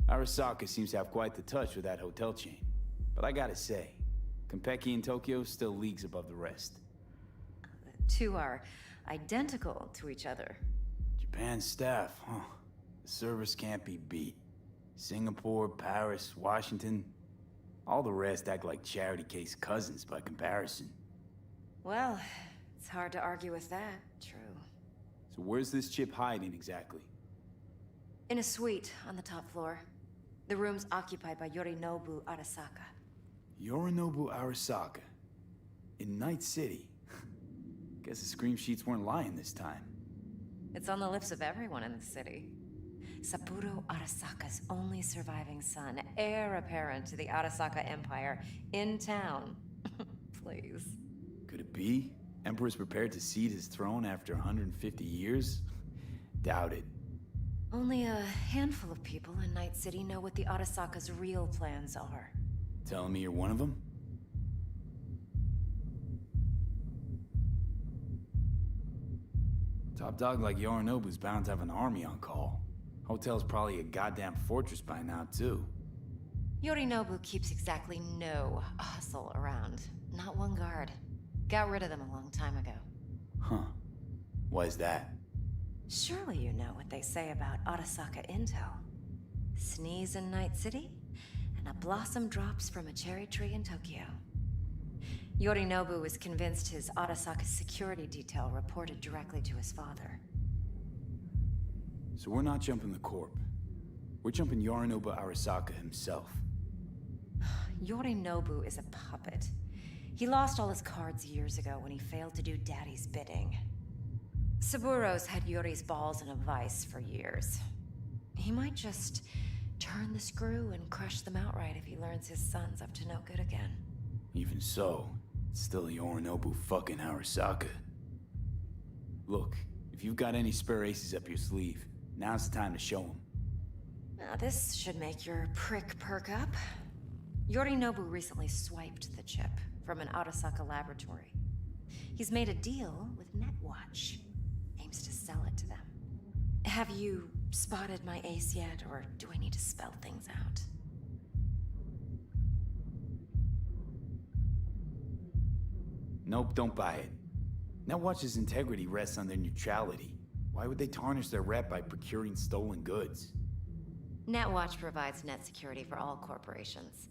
Arasaka seems to have quite the touch with that hotel chain. But I gotta say, Konpeki in Tokyo still leagues above the rest. The two are identical to each other. Japan's staff, huh? The service can't be beat. Singapore, Paris, Washington. All the rest act like charity case cousins by comparison. Well, it's hard to argue with that. True. So where's this chip hiding exactly? In a suite on the top floor. The room's occupied by Yorinobu Arasaka. Yorinobu Arasaka? In Night City? Guess the scream sheets weren't lying this time. It's on the lips of everyone in the city. Saburo Arasaka's only surviving son, heir apparent to the Arasaka Empire, in town. Please. Could it be? Emperor's prepared to cede his throne after 150 years? Doubt it. Only a handful of people in Night City know what the Arasaka's real plans are. Telling me you're one of them? Top dog like Yorinobu's bound to have an army on call. Hotel's probably a goddamn fortress by now, too. Yorinobu keeps exactly no hustle around. Not one guard. Got rid of them a long time ago. Huh. Why's that? Surely you know what they say about Arasaka intel. Sneeze in Night City, and a blossom drops from a cherry tree in Tokyo. Yorinobu was convinced his Arasaka security detail reported directly to his father. So we're not jumping the Corp. We're jumping Yorinobu Arasaka himself. Yorinobu is a puppet. He lost all his cards years ago when he failed to do Daddy's bidding. Saburo's had Yuri's balls in a vice for years. He might just turn the screw and crush them outright if he learns his son's up to no good again. Even so, it's still Yorinobu fucking Arasaka. Look, if you've got any spare aces up your sleeve, now's the time to show them. Now this should make your prick perk up. Yorinobu recently swiped the chip from an Arasaka laboratory. He's made a deal with Netwatch. Aims to sell it to them. Have you spotted my ace yet, or do I need to spell things out? Nope, don't buy it. Netwatch's integrity rests on their neutrality. Why would they tarnish their rep by procuring stolen goods? Netwatch provides net security for all corporations,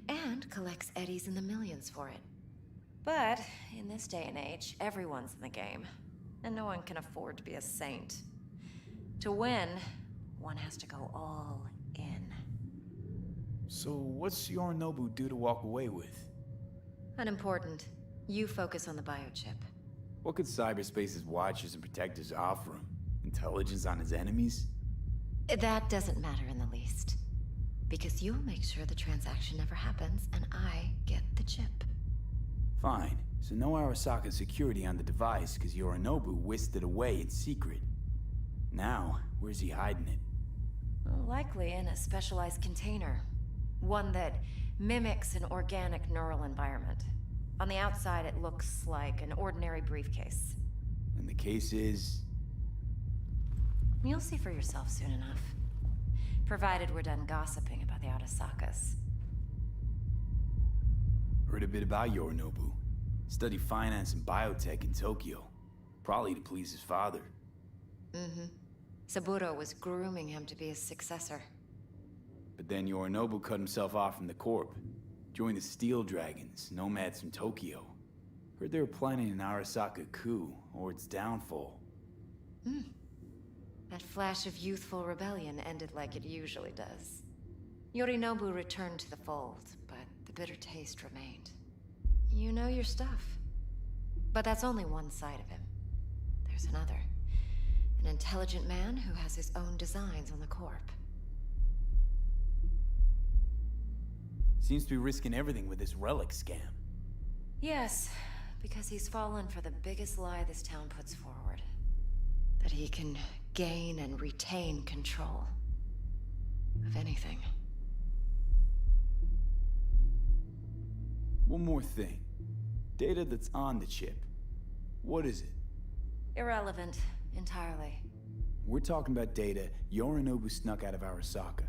and collects eddies in the millions for it. But in this day and age, everyone's in the game, and no one can afford to be a saint. To win, one has to go all in. So what's Yorinobu due to walk away with? Unimportant. You focus on the biochip. What could cyberspace's watchers and protectors offer him? Intelligence on his enemies? That doesn't matter in the least. Because you'll make sure the transaction never happens, and I get the chip. Fine. So no Arasaka security on the device, because Yorinobu whisked it away in secret. Now, where's he hiding it? Well, likely in a specialized container. One that mimics an organic neural environment. On the outside, it looks like an ordinary briefcase. And the case is? You'll see for yourself soon enough. Provided we're done gossiping about the Arasakas. Heard a bit about Yorinobu. Studied finance and biotech in Tokyo. Probably to please his father. Mm-hmm. Saburo was grooming him to be his successor. But then Yorinobu cut himself off from the Corp. Joined the Steel Dragons, nomads from Tokyo. Heard they were planning an Arasaka coup, or its downfall. Hmm. That flash of youthful rebellion ended like it usually does. Yorinobu returned to the fold, but The bitter taste remained. You know your stuff. But that's only one side of him. There's another. An intelligent man who has his own designs on the Corp. Seems to be risking everything with this relic scam. Yes, because he's fallen for the biggest lie this town puts forward. That he can gain and retain control of anything. One more thing. Data that's on the chip. What is it? Irrelevant, entirely. We're talking about data Yorinobu snuck out of Arasaka.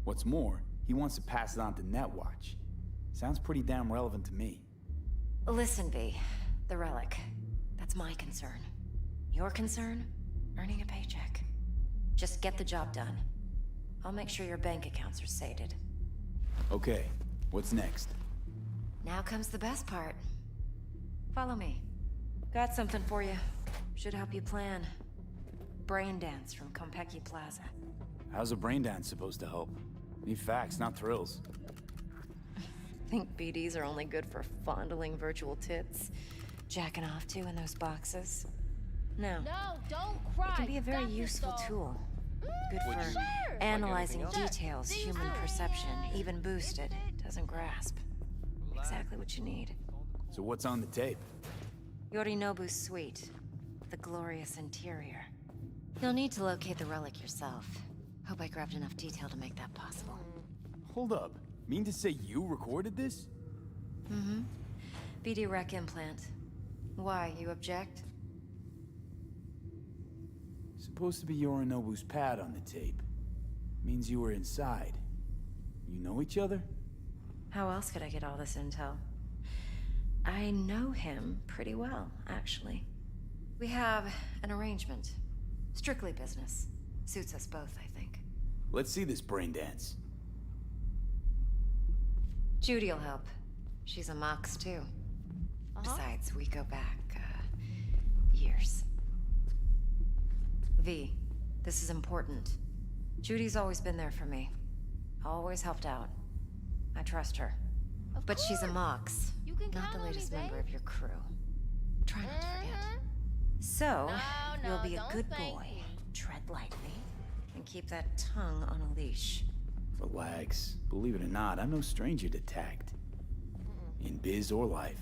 What's more, he wants to pass it on to Netwatch. Sounds pretty damn relevant to me. Listen, V. The relic. That's my concern. Your concern? Earning a paycheck. Just get the job done. I'll make sure your bank accounts are sated. Okay, what's next? Now comes the best part. Follow me. Got something for you. Should help you plan. Brain dance from Konpeki Plaza. How's a brain dance supposed to help? Need facts, not thrills. Think BDs are only good for fondling virtual tits? Jacking off to in those boxes? No. No, don't cry. It can be a very useful tool. Good for analyzing details human perception, even boosted, doesn't grasp. Exactly what you need. So what's on the tape? Yorinobu's suite. The glorious interior. You'll need to locate the relic yourself. Hope I grabbed enough detail to make that possible. Hold up. Mean to say you recorded this? Mm-hmm. BD rec implant. Why, you object? Supposed to be Yorinobu's pad on the tape. Means you were inside. You know each other? How else could I get all this intel? I know him pretty well, actually. We have an arrangement. Strictly business. Suits us both, I think. Let's see this brain dance. Judy'll help. She's a Mox, too. Besides, we go back, years. V, this is important. Judy's always been there for me. Always helped out. I trust her. But she's a Mox, not the latest member of your crew. Try not to forget. So, you'll be a good boy. Tread lightly, and keep that tongue on a leash. Relax. Believe it or not, I'm no stranger to tact. In biz or life.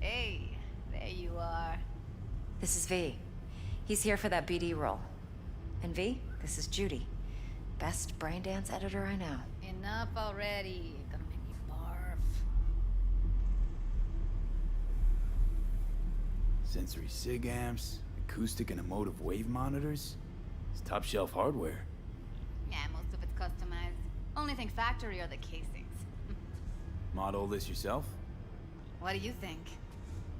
Hey, there you are. This is V. He's here for that BD role. And V, this is Judy. Best brain dance editor I know. Enough already. You're gonna make me barf. Sensory sig amps, acoustic and emotive wave monitors. It's top shelf hardware. Yeah, most of it's customized. Only thing factory are the casings. Model this yourself? What do you think?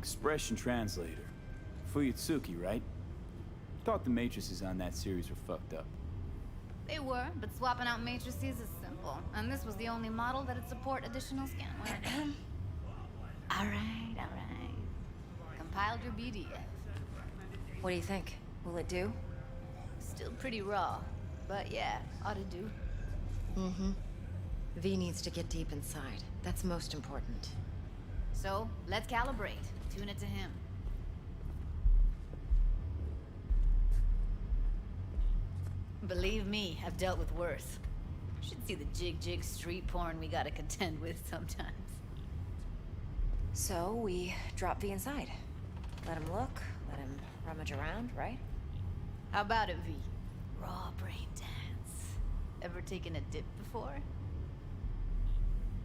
Expression translator. Fuyutsuki, right? Thought the matrices on that series were fucked up. They were, but swapping out matrices is simple. And this was the only model that'd support additional scan work. Alright, alright. Compiled your BD. What do you think? Will it do? Still pretty raw. But yeah, ought to do. Mm-hmm. V needs to get deep inside. That's most important. So, let's calibrate. Tune it to him. Believe me, I've dealt with worse. Should see the jig street porn we gotta contend with sometimes. So, we drop V inside. Let him look, let him rummage around, right? How about it, V? Raw brain dance. Ever taken a dip before?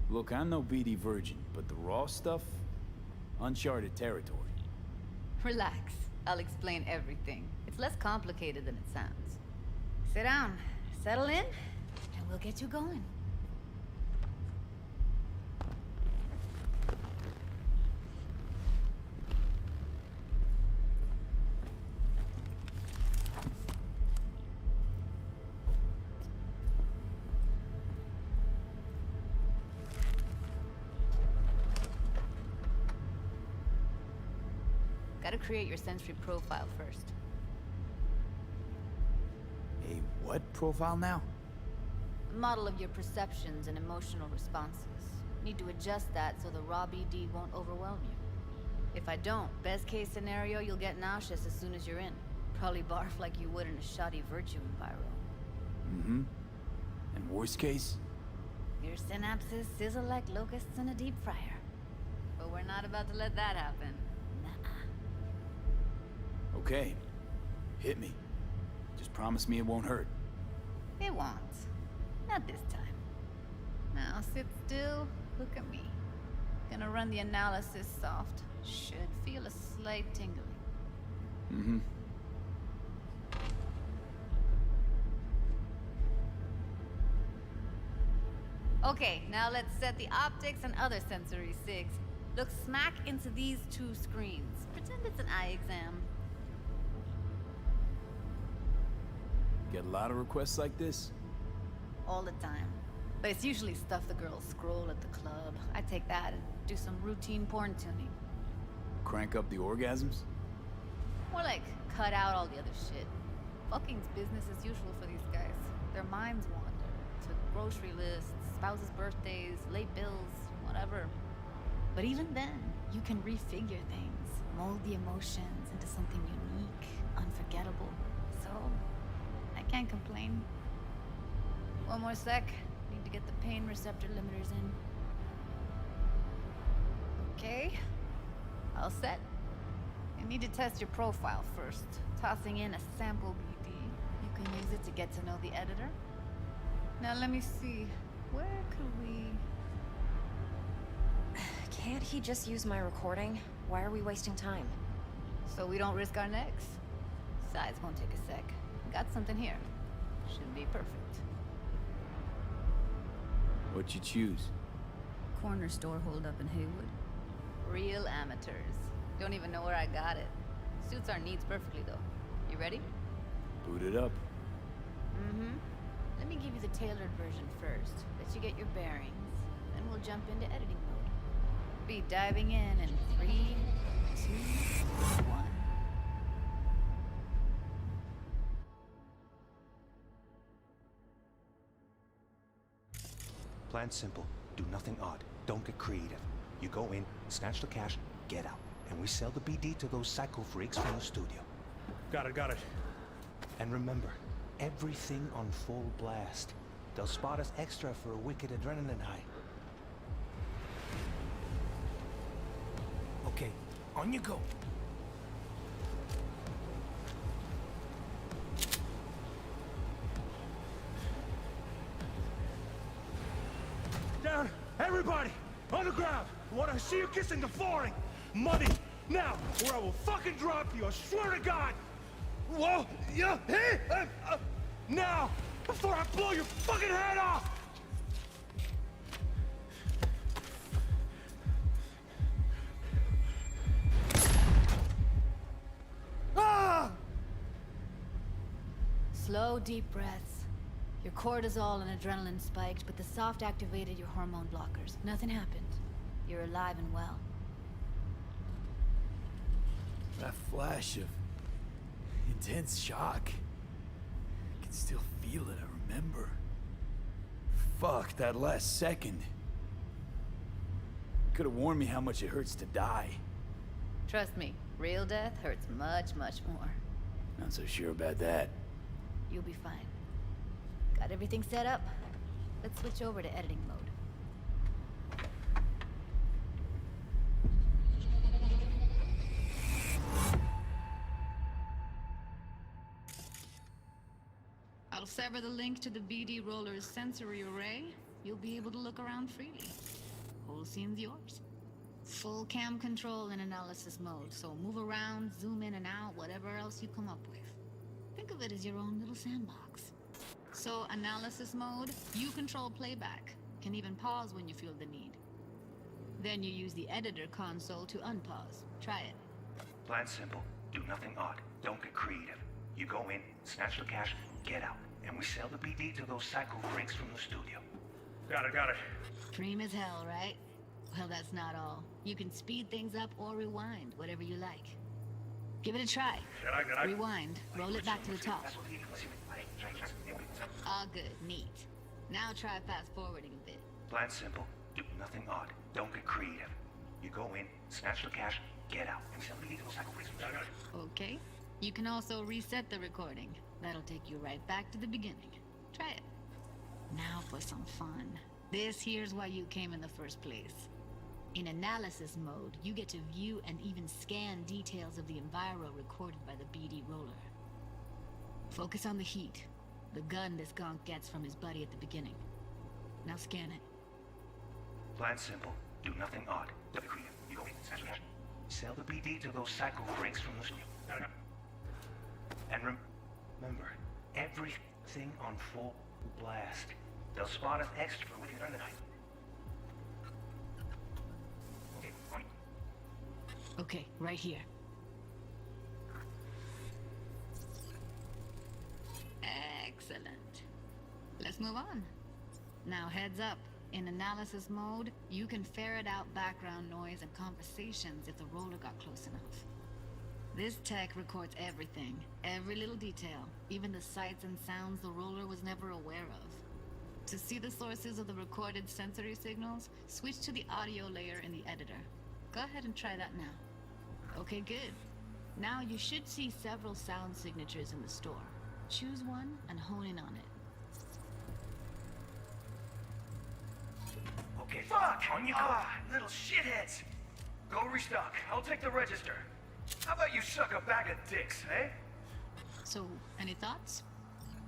Look, I'm no BD virgin, but the raw stuff? Uncharted territory. Relax. I'll explain everything. It's less complicated than it sounds. Sit down, settle in, and we'll get you going. Gotta create your sensory profile first. A what profile now? A model of your perceptions and emotional responses. Need to adjust that so the raw BD won't overwhelm you. If I don't, best case scenario, you'll get nauseous as soon as you're in. Probably barf like you would in a shoddy virtue enviro. Mm-hmm. And worst case? Your synapses sizzle like locusts in a deep fryer. But we're not about to let that happen. Nuh-uh. Okay. Hit me. Just promise me it won't hurt. It won't. Not this time. Now sit still, look at me. Gonna run the analysis soft. Should feel a slight tingling. Mm-hmm. Okay, now let's set the optics and other sensory sigs. Look smack into these two screens. Pretend it's an eye exam. Get a lot of requests like this? All the time. But it's usually stuff the girls scroll at the club. I take that and do some routine porn tuning. Crank up the orgasms? More like cut out all the other shit. Fucking's business as usual for these guys. Their minds wander to grocery lists, spouses' birthdays, late bills, whatever. But even then, you can refigure things, mold the emotions into something unique, unforgettable. So, I can't complain. One more sec. Need to get the pain receptor limiters in. Okay. All set. You need to test your profile first. Tossing in a sample BD. You can use it to get to know the editor. Now let me see. Where could we... Can't he just use my recording? Why are we wasting time? So we don't risk our necks. Besides, won't take a sec. Got something here. Should be perfect. What'd you choose? Corner store holdup in Haywood. Real amateurs. Don't even know where I got it. Suits our needs perfectly, though. You ready? Boot it up. Mm-hmm. Let me give you the tailored version first. Let you get your bearings. Then we'll jump into editing mode. Be diving in 3, 2, 1. Plan simple. Do nothing odd. Don't get creative. You go in, snatch the cash, get out. And we sell the BD to those psycho freaks from the studio. Got it. And remember, everything on full blast. They'll spot us extra for a wicked adrenaline high. Okay, on you go. Down! Everybody! On the ground! I want to see you kissing the flooring! Money! Now! Or I will fucking drop you! I swear to God! Whoa! Yeah! Hey! Now! Before I blow your fucking head off! Ah! Slow, deep breaths. Your cortisol and adrenaline spiked, but the soft activated your hormone blockers. Nothing happened. You're alive and well. That flash of intense shock. I can still feel it, I remember. Fuck, that last second. You could have warned me how much it hurts to die. Trust me, real death hurts much, much more. Not so sure about that. You'll be fine. Got everything set up? Let's switch over to editing mode. I'll sever the link to the BD Roller's sensory array. You'll be able to look around freely. Whole scene's yours. Full cam control in analysis mode, so move around, zoom in and out, whatever else you come up with. Think of it as your own little sandbox. So, analysis mode, you control playback. Can even pause when you feel the need. Then you use the editor console to unpause. Try it. Plan simple. Do nothing odd. Don't get creative. You go in, snatch the cash, get out. And we sell the BD to those psycho freaks from the studio. Got it. Cream as hell, right? Well, that's not all. You can speed things up or rewind, whatever you like. Give it a try. Rewind. Roll it back to the top. All good. Neat. Now try fast forwarding a bit. Plan simple. Do nothing odd. Don't get creative. You go in, snatch the cash, get out, and sell the BD to those psycho freaks. Okay. You can also reset the recording. That'll take you right back to the beginning. Try it. Now for some fun. This here's why you came in the first place. In analysis mode, you get to view and even scan details of the enviro recorded by the BD roller. Focus on the heat, the gun this gonk gets from his buddy at the beginning. Now scan it. Plan simple. Do nothing odd. Don't be creative. You go in, snatch the cash, sell the BD to those psycho freaks from the studio. And remember, everything on full blast. They'll spot us extra when you during the night. Okay, on. Okay, right here. Excellent. Let's move on. Now heads up. In analysis mode, you can ferret out background noise and conversations if the roller got close enough. This tech records everything, every little detail, even the sights and sounds the roller was never aware of. To see the sources of the recorded sensory signals, switch to the audio layer in the editor. Go ahead and try that now. Okay, good. Now you should see several sound signatures in the store. Choose one and hone in on it. Okay, fuck! On you go! Little shitheads! Go restock. I'll take the register. How about you suck a bag of dicks, eh? So, any thoughts?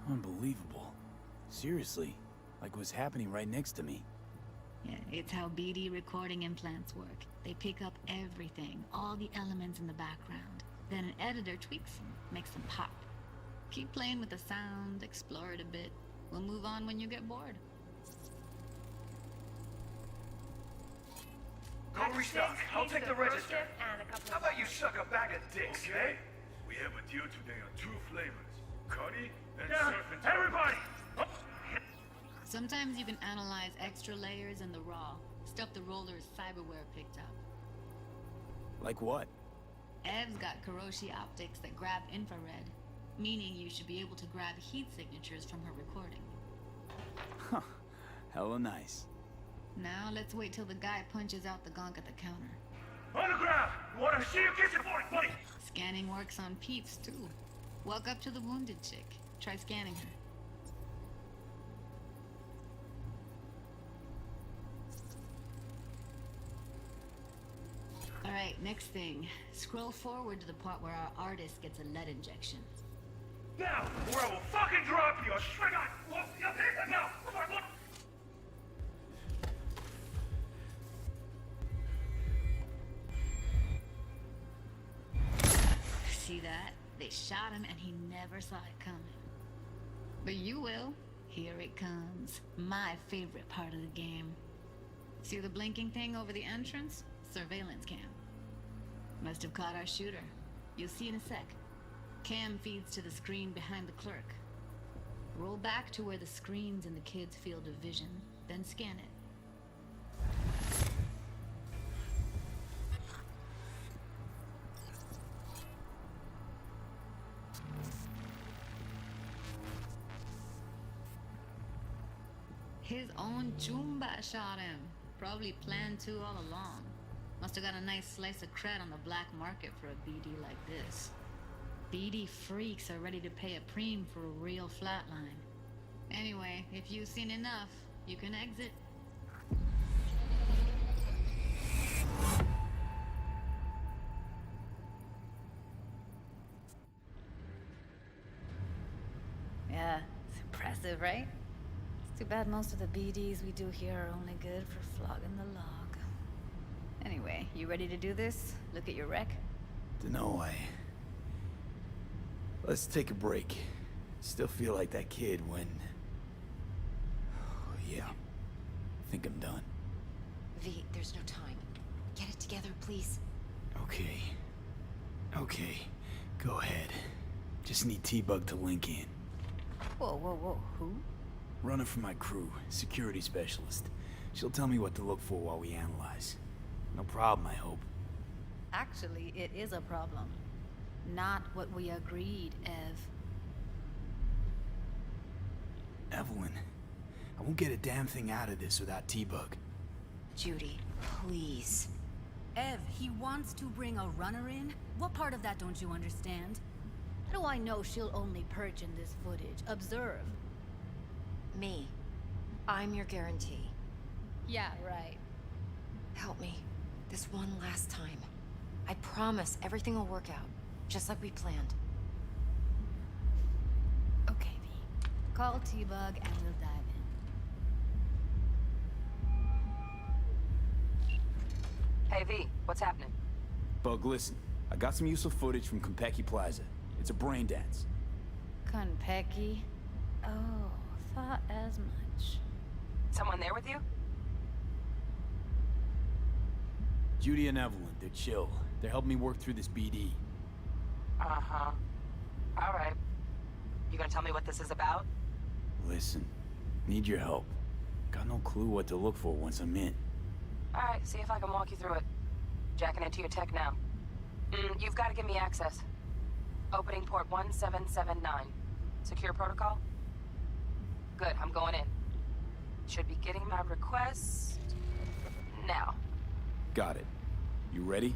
Unbelievable. Seriously, like what's happening right next to me. Yeah, it's how BD recording implants work. They pick up everything, all the elements in the background. Then an editor tweaks them, makes them pop. Keep playing with the sound, explore it a bit. We'll move on when you get bored. Go restock. I'll take the register. How about you suck a bag of dicks, Okay. eh? We have a deal today on 2 flavors. Cuddy and Serpent. Everybody! Sometimes you can analyze extra layers in the raw. Stuff the roller's cyberware picked up. Like what? Ev's got Kiroshi optics that grab infrared, meaning you should be able to grab heat signatures from her recording. Huh. Hella nice. Now let's wait till the guy punches out the gonk at the counter. On the ground! Wanna see you kissing for it, buddy? Scanning works on peeps too. Walk up to the wounded chick. Try scanning her. Alright, next thing. Scroll forward to the part where our artist gets a lead injection. Now, or I will fucking drop you! Straight on! Now! Come on, look! See that? They shot him and he never saw it coming. But you will. Here it comes. My favorite part of the game. See the blinking thing over the entrance? Surveillance cam. Must have caught our shooter. You'll see in a sec. Cam feeds to the screen behind the clerk. Roll back to where the screen's in the kid's field of vision, then scan it. His own Chumba shot him. Probably planned to all along. Must have got a nice slice of cred on the black market for a BD like this. BD freaks are ready to pay a preem for a real flatline. Anyway, if you've seen enough, you can exit. Yeah, it's impressive, right? It's too bad most of the BDs we do here are only good for flogging the log. Anyway, you ready to do this? Look at your wreck? Dunno, Let's take a break. Still feel like that kid when... Oh, yeah. Think I'm done. V, there's no time. Get it together, please. Okay. Okay. Go ahead. Just need T-Bug to link in. Whoa, whoa, whoa. Who? Runner for my crew. Security specialist. She'll tell me what to look for while we analyze. No problem, I hope. Actually, it is a problem. Not what we agreed, Ev. Evelyn, I won't get a damn thing out of this without T-Bug. Judy, please. Ev, he wants to bring a runner in? What part of that don't you understand? How do I know she'll only perch in this footage? Observe. Me. I'm your guarantee. Yeah, right. Help me. This one last time. I promise everything will work out, just like we planned. Okay, V. Call T-Bug and we'll dive in. Hey, V, what's happening? Bug, listen. I got some useful footage from Konpeki Plaza. It's a brain dance. Konpeki? Oh, thought as much. Someone there with you? Judy and Evelyn, they're chill. They're helping me work through this BD. Uh-huh. All right. You gonna tell me what this is about? Listen, need your help. Got no clue what to look for once I'm in. All right, see if I can walk you through it. Jacking into your tech now. You've got to give me access. Opening port 1779. Secure protocol? Good, I'm going in. Should be getting my request now. Got it. You ready?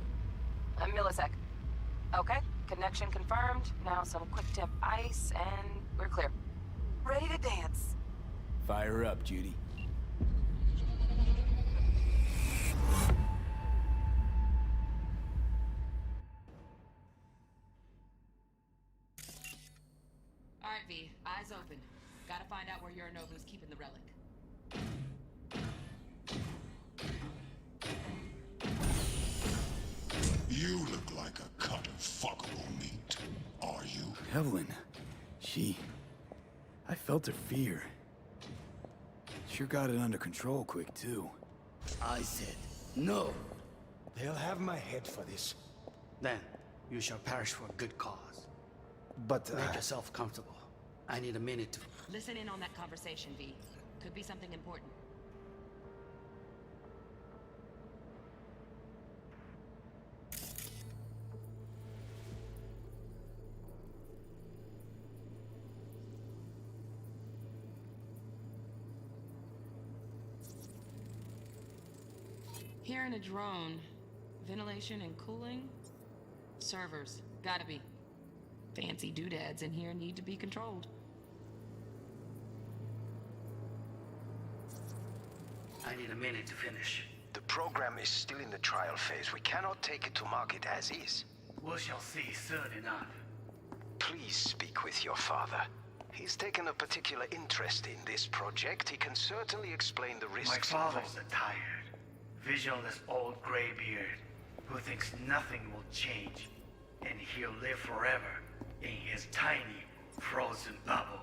A millisec. Okay, connection confirmed. Now some quick tip ice, and we're clear. Ready to dance. Fire up, Judy. All right, V. Eyes open. Gotta find out where Yorinobu's keeping the relic. You look like a cut of fuckable meat. Are you? Evelyn, I felt her fear. Sure got it under control quick, too. I said, no. They'll have my head for this. Then, you shall perish for a good cause. But, make yourself comfortable. I need a minute to... Listen in on that conversation, V. Could be something important. Here in a drone. Ventilation and cooling? Servers. Gotta be. Fancy doodads in here need to be controlled. I need a minute to finish. The program is still in the trial phase. We cannot take it to market as is. We shall see soon enough. Please speak with your father. He's taken a particular interest in this project. He can certainly explain the risks. My father's a tired, visionless old graybeard who thinks nothing will change, and he'll live forever in his tiny, frozen bubble.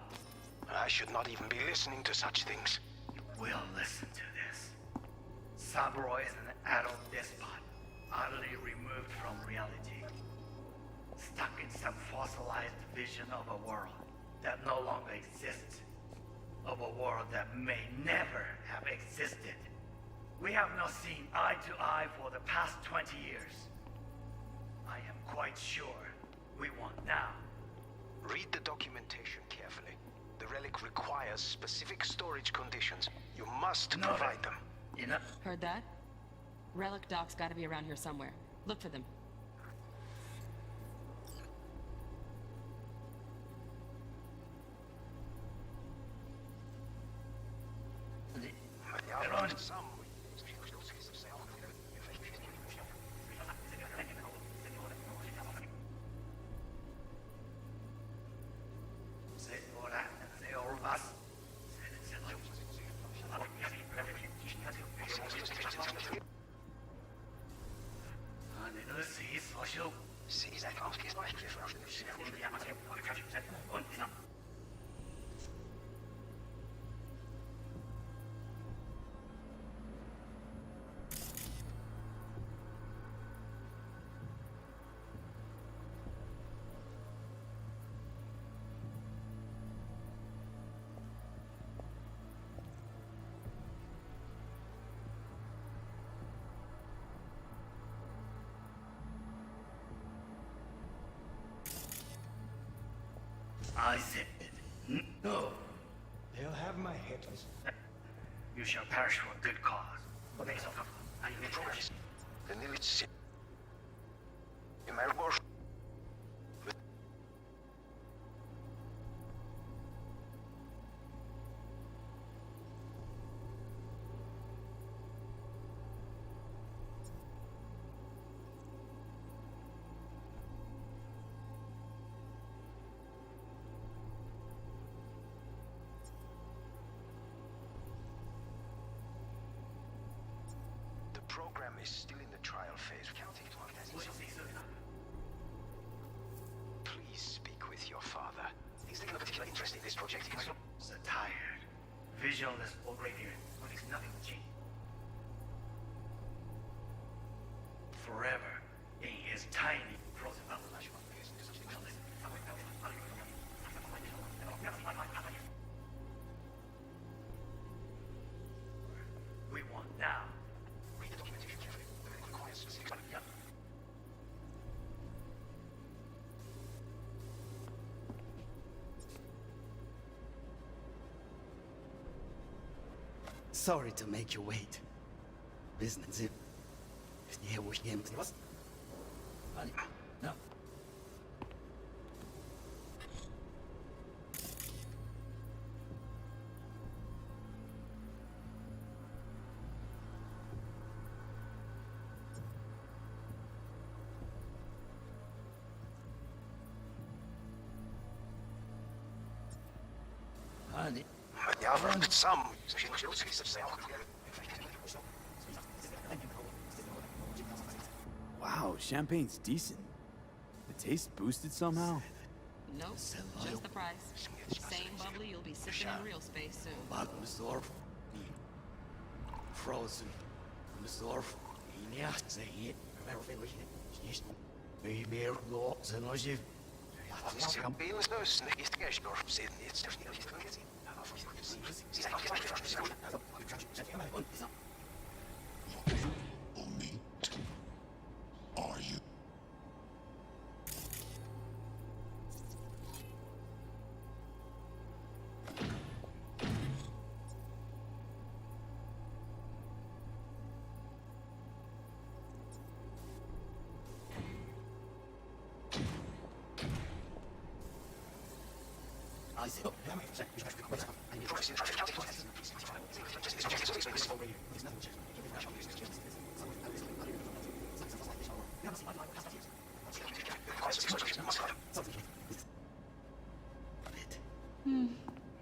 I should not even be listening to such things. You will listen to this. Saburo is an adult despot, utterly removed from reality. Stuck in some fossilized vision of a world that no longer exists. Of a world that may never have existed. We have not seen eye to eye for the past 20 years. I am quite sure we want now. Read the documentation carefully. The relic requires specific storage conditions. You must provide them. Heard that? Relic docs gotta be around here somewhere. Look for them. I said, no. They'll have my head. You shall perish for a good cause. But make yourself comfortable. I need to progress. The new city. You may work. The program is still in the trial phase. Please speak with your father. He's taken a particular interest in this project. So tired. Visionless old graveyard. What makes nothing change. Forever in his tiny frozen bubble. We want now. Read the documentation carefully. It requires specific. Yep. Sorry to make you wait. Business it. Yeah, we him. No. Honey. Yeah, some. Wow, champagne's decent. The taste boosted somehow? Nope, just the price. Same bubbly you'll be sipping in real space soon. Frozen. Baby, lots and lots of. Are you? I see.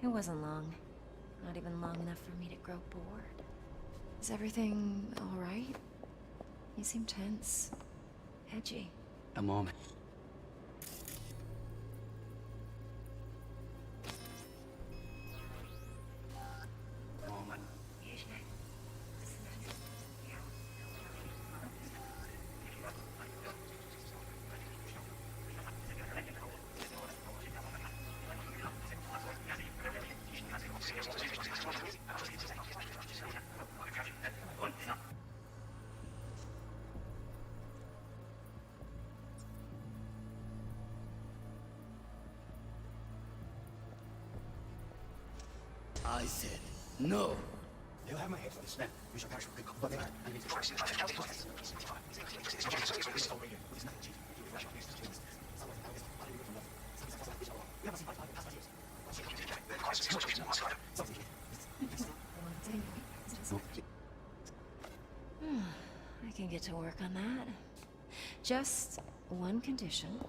It wasn't long. Not even long enough for me to grow bored. Is everything all right? You seem tense. Edgy. A moment. I said no. They'll have my head for this. Then you shall perish for good cause. But I need to progress. I can get to work on that. Just one condition.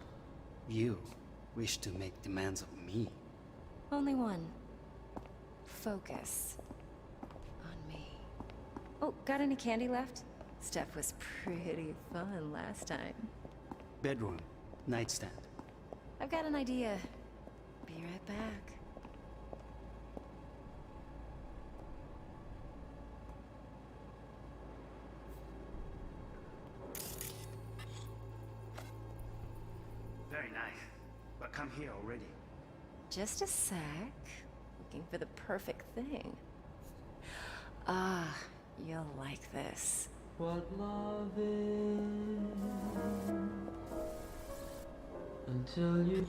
You wish to make demands of me. Only one. Focus on me. Oh, got any candy left? Stuff was pretty fun last time. Bedroom, nightstand. I've got an idea. Be right back. Very nice. But come here already. Just a sec. Looking for the perfect thing. Ah, you'll like this. What love is until you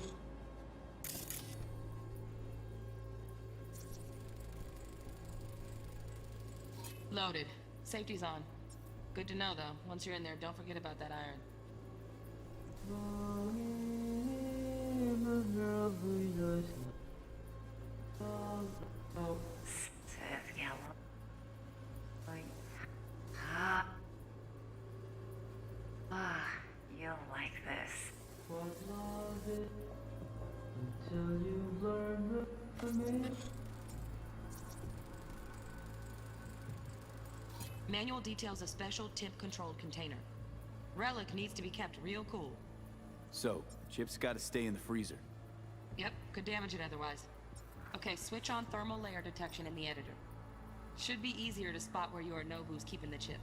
Loaded. Safety's on. Good to know, though. Once you're in there, don't forget about that iron. You'll like this. Until you learn from it. Manual details a special temp-controlled container. Relic needs to be kept real cool. So, Chip's gotta stay in the freezer. Yep, could damage it otherwise. Okay, switch on thermal layer detection in the editor. Should be easier to spot where Yorinobu's keeping the chip.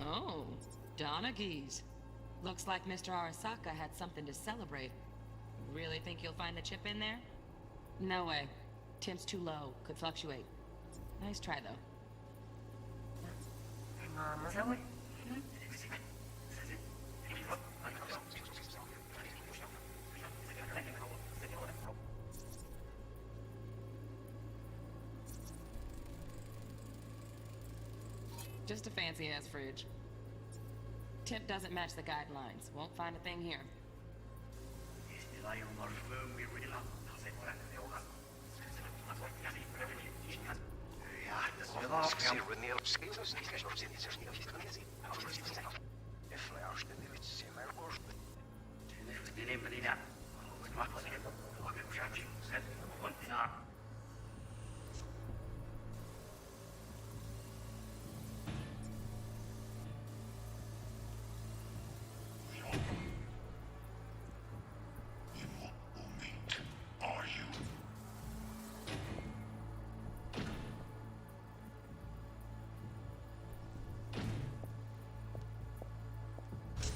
Oh, Donaghys. Looks like Mr. Arasaka had something to celebrate. Really think you'll find the chip in there? No way. Temp's too low. Could fluctuate. Nice try, though. Just a fancy-ass fridge. Temp doesn't match the guidelines. Won't find a thing here.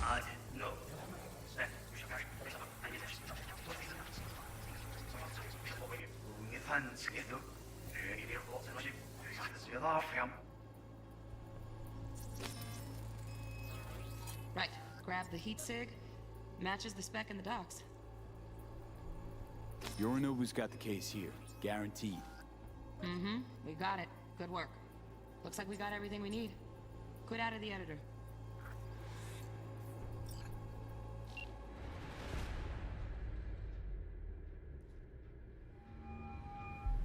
Are you? No. Right. Grab the heat sig. Matches the spec in the docks. Yorinobu's got the case here. Guaranteed. Mm-hmm. We got it. Good work. Looks like we got everything we need. Quit out of the editor.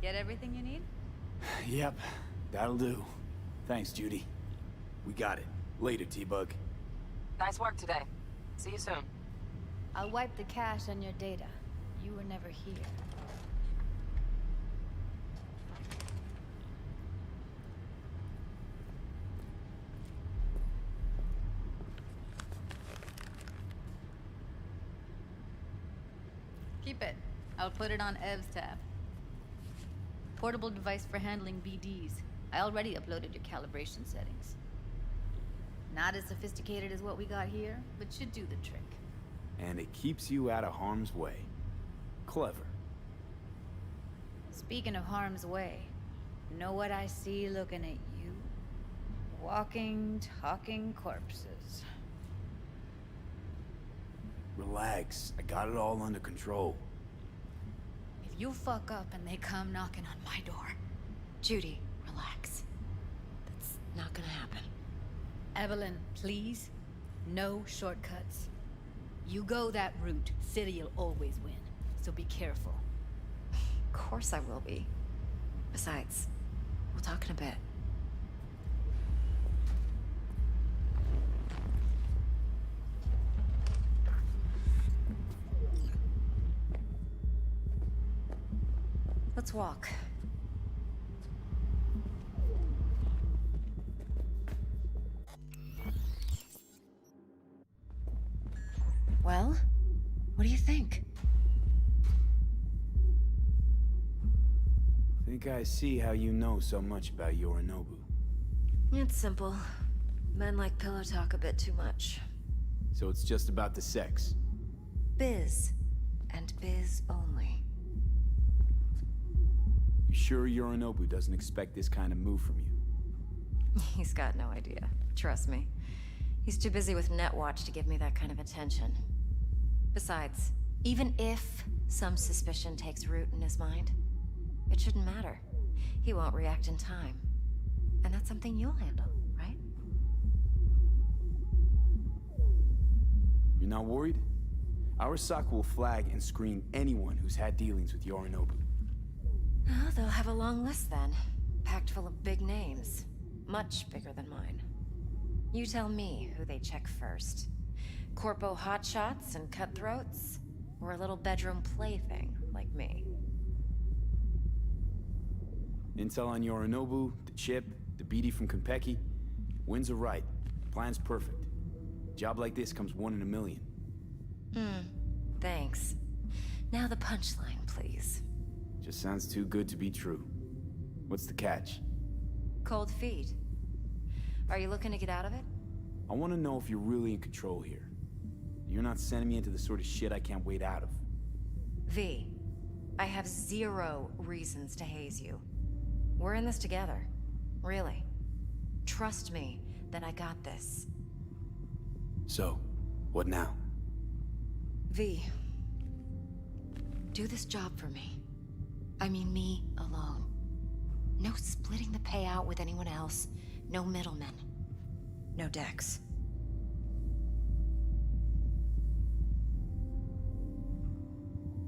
Get everything you need? Yep, that'll do. Thanks, Judy. We got it. Later, T-Bug. Nice work today. See you soon. I'll wipe the cache on your data. You were never here. Keep it. I'll put it on Ev's tab. Portable device for handling BDs. I already uploaded your calibration settings. Not as sophisticated as what we got here, but should do the trick. And it keeps you out of harm's way. Clever. Speaking of harm's way, know what I see looking at you? Walking, talking corpses. Relax. I got it all under control. If you fuck up and they come knocking on my door... Judy, relax. That's not gonna happen. Evelyn, please. No shortcuts. You go that route, City'll always win. So be careful. Of course I will be. Besides, we'll talk in a bit. Let's walk. Well, what do you think? Think I see how you know so much about Yorinobu. It's simple. Men like pillow talk a bit too much. So it's just about the sex. Biz. And biz only. You sure Yorinobu doesn't expect this kind of move from you? He's got no idea. Trust me. He's too busy with Netwatch to give me that kind of attention. Besides, even if some suspicion takes root in his mind, it shouldn't matter. He won't react in time. And that's something you'll handle, right? You're not worried? Arasaka will flag and screen anyone who's had dealings with Yorinobu. Oh, they'll have a long list then. Packed full of big names. Much bigger than mine. You tell me who they check first. Corpo hotshots and cutthroats? Or a little bedroom plaything like me? Intel on Yorinobu, the chip, the BD from Konpeki. Winds are right. Plan's perfect. Job like this comes 1 in a million. Thanks. Now the punchline, please. Just sounds too good to be true. What's the catch? Cold feet. Are you looking to get out of it? I want to know if you're really in control here. You're not sending me into the sort of shit I can't wait out of. V, I have 0 reasons to haze you. We're in this together. Really. Trust me that I got this. So, what now? V, do this job for me. I mean me alone. No splitting the payout with anyone else. No middlemen. No Dex.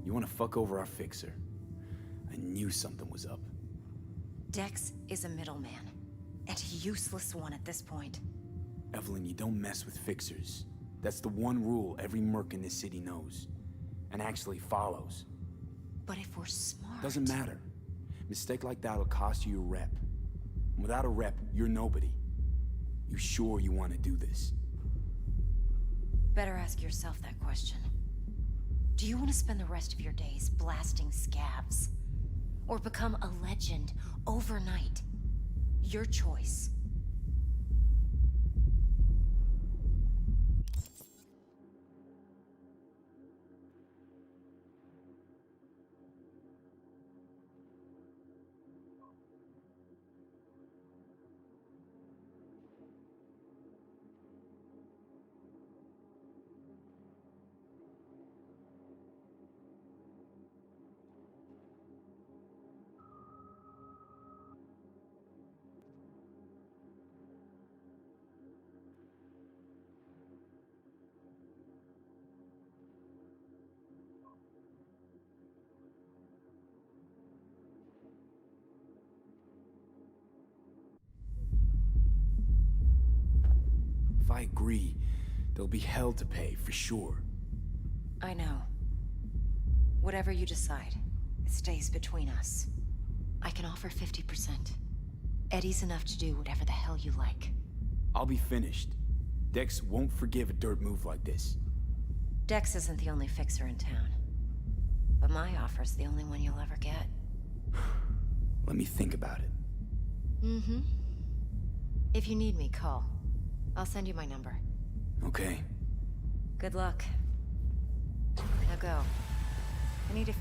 You want to fuck over our fixer? I knew something was up. Dex is a middleman. And a useless one at this point. Evelyn, you don't mess with fixers. That's the one rule every merc in this city knows. And actually follows. But if we're smart... Doesn't matter. Mistake like that'll cost you your rep. And without a rep, you're nobody. You sure you want to do this? Better ask yourself that question. Do you want to spend the rest of your days blasting scabs? Or become a legend overnight? Your choice. If I agree, there'll be hell to pay, for sure. I know. Whatever you decide, it stays between us. I can offer 50%. Eddie's enough to do whatever the hell you like. I'll be finished. Dex won't forgive a dirt move like this. Dex isn't the only fixer in town. But my offer's the only one you'll ever get. Let me think about it. Mm-hmm. If you need me, call. I'll send you my number. Okay. Good luck. Now go. I need to...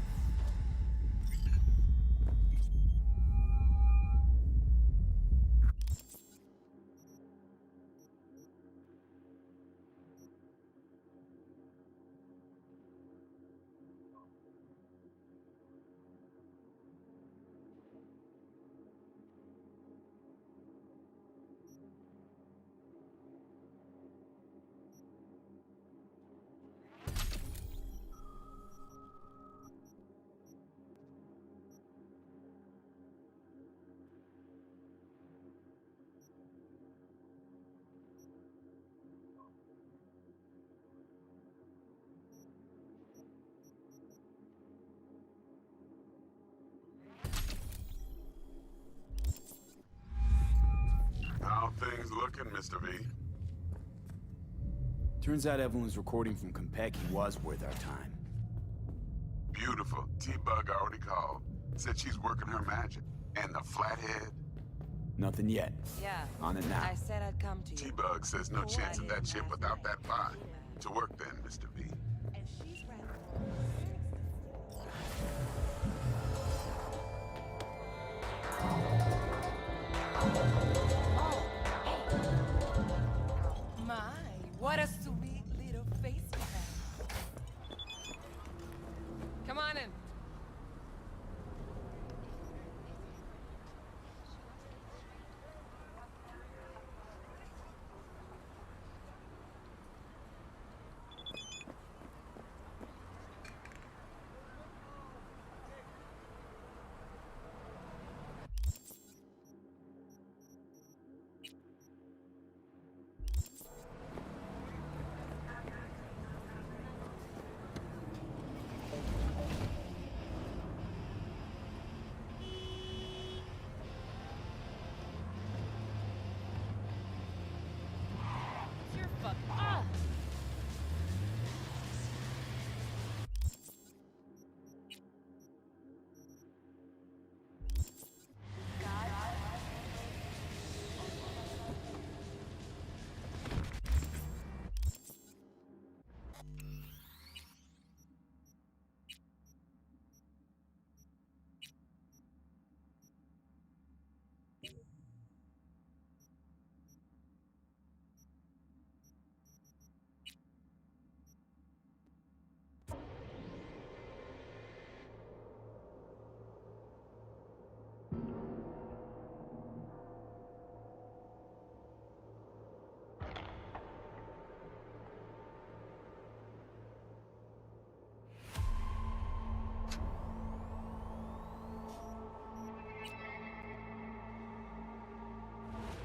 How things looking, Mr. V? Turns out Evelyn's recording from Konpeki was worth our time. Beautiful. T-Bug already called. Said she's working her magic. And the flathead? Nothing yet. Yeah. On it now. I said I'd come to you. T-Bug says no chance of that ship without that pod. To work then, Mr. V. My, what a sweet little face you have. Come on in. You're fucked. Ah!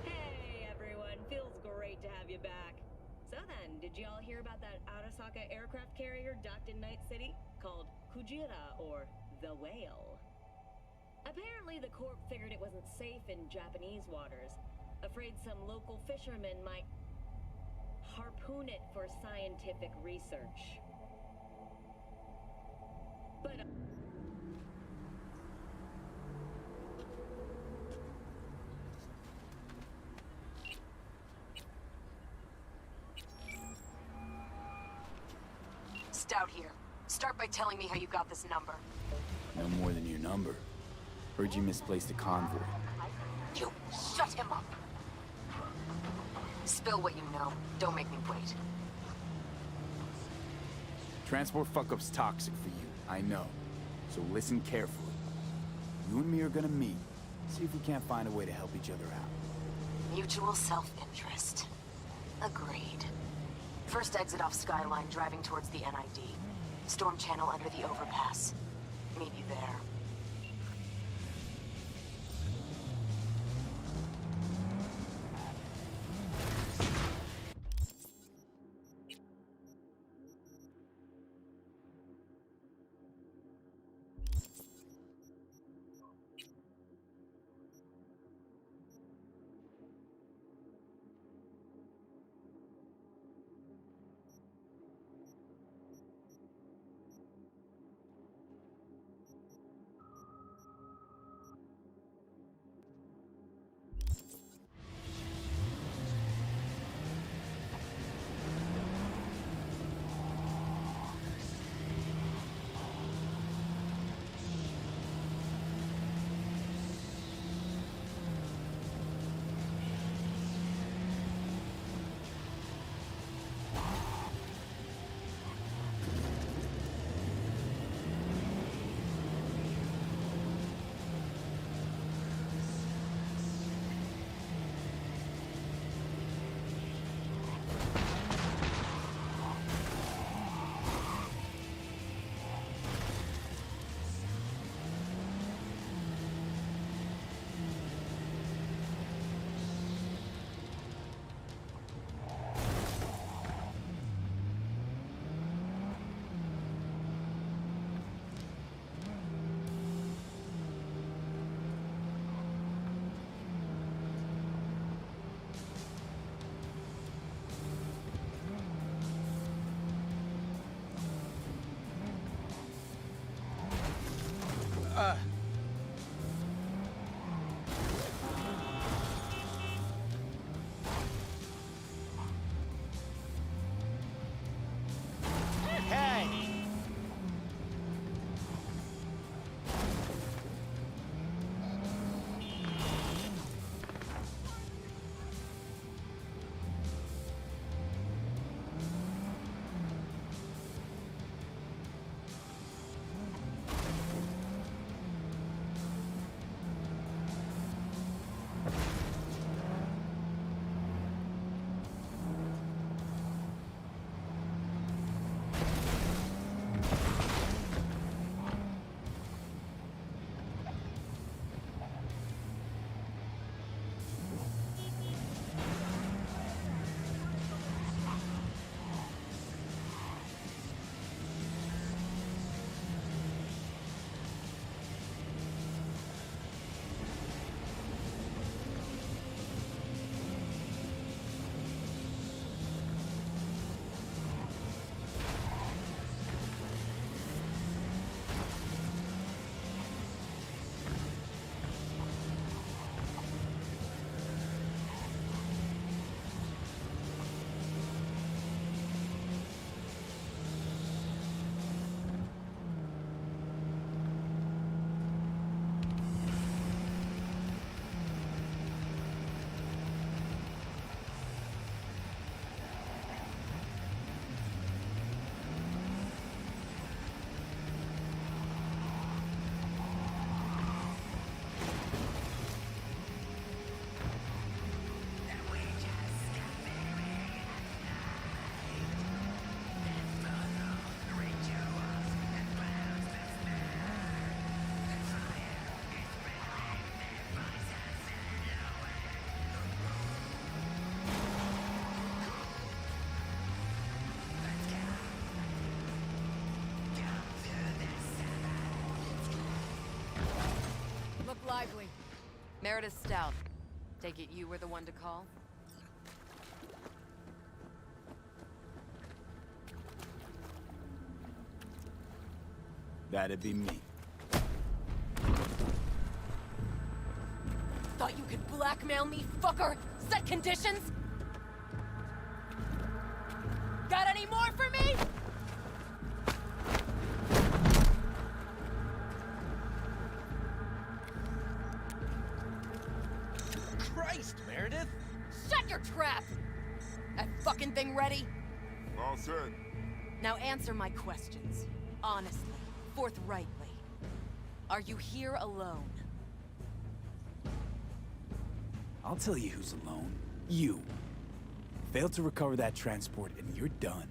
Hey everyone, feels great to have you back. So then, did y'all hear about that Arasaka aircraft carrier docked in Night City? Called Kujira, or the Whale. Apparently the Corp figured it wasn't safe in Japanese waters. Afraid some local fishermen might harpoon it for scientific research. But Stout here. Start by telling me how you got this number. No more than your number. Heard you misplaced a convoy. You shut him up! Spill what you know. Don't make me wait. Transport fuck-up's toxic for you, I know. So listen carefully. You and me are gonna meet. See if we can't find a way to help each other out. Mutual self-interest. Agreed. First exit off Skyline, driving towards the NID. Storm channel under the overpass. Meet you there. Meredith Stout. Take it you were the one to call? That'd be me. Thought you could blackmail me, fucker? Set conditions? Got any more for me? Christ, Meredith! Shut your trap! That fucking thing ready? All set. Now answer my questions. Honestly, forthrightly. Are you here alone? I'll tell you who's alone. You. Failed to recover that transport and you're done.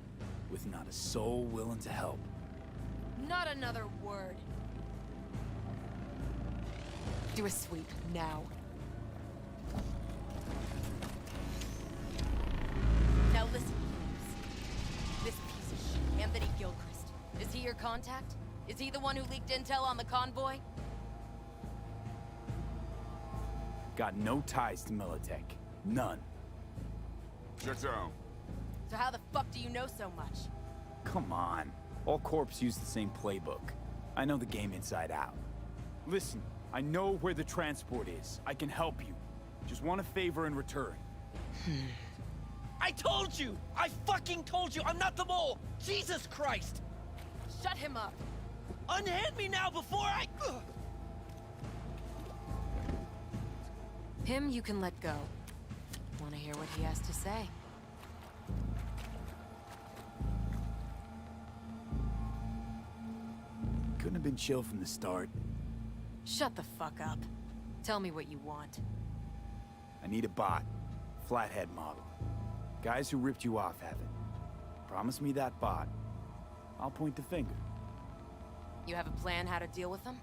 With not a soul willing to help. Not another word. Do a sweep, now. Now listen, please. This piece of shit, Anthony Gilchrist. Is he your contact? Is he the one who leaked intel on the convoy? Got no ties to Militech. None. Checks out. So how the fuck do you know so much? Come on. All Corps use the same playbook. I know the game inside out. Listen, I know where the transport is. I can help you. Just want a favor in return. I told you! I fucking told you! I'm not the mole! Jesus Christ! Shut him up! Unhand me now before I... Him you can let go. Want to hear what he has to say? Couldn't have been chill from the start. Shut the fuck up. Tell me what you want. I need a bot. Flathead model. Guys who ripped you off have it. Promise me that bot. I'll point the finger. You have a plan how to deal with them?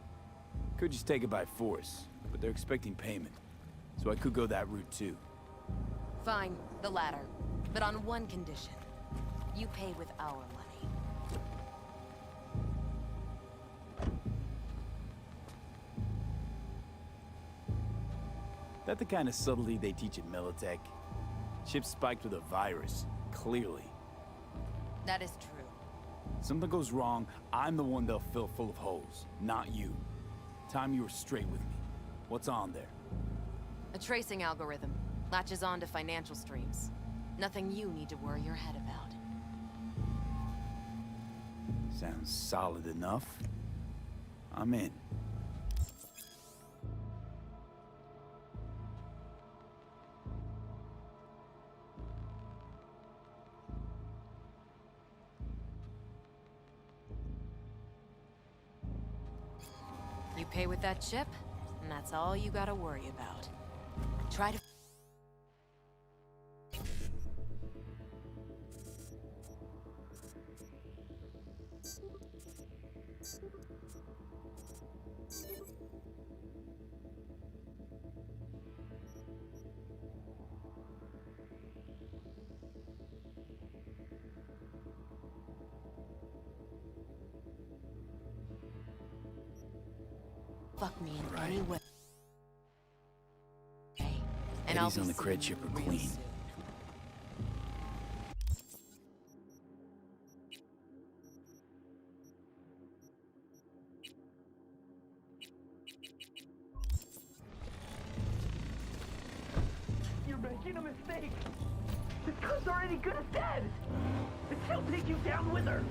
Could just take it by force, but they're expecting payment. So I could go that route too. Fine, the latter. But on one condition. You pay with our money. That the kind of subtlety they teach at Militech? Ship spiked with a virus, clearly. That is true. Something goes wrong, I'm the one they'll fill full of holes, not you. Time you were straight with me. What's on there? A tracing algorithm. Latches on to financial streams. Nothing you need to worry your head about. Sounds solid enough. I'm in. You pay with that chip, and that's all you gotta worry about. Try to... Fuck me in any way. And Eddie's on the cred chip are clean. You're making a mistake. This gun's already good as dead. And she'll take you down with her.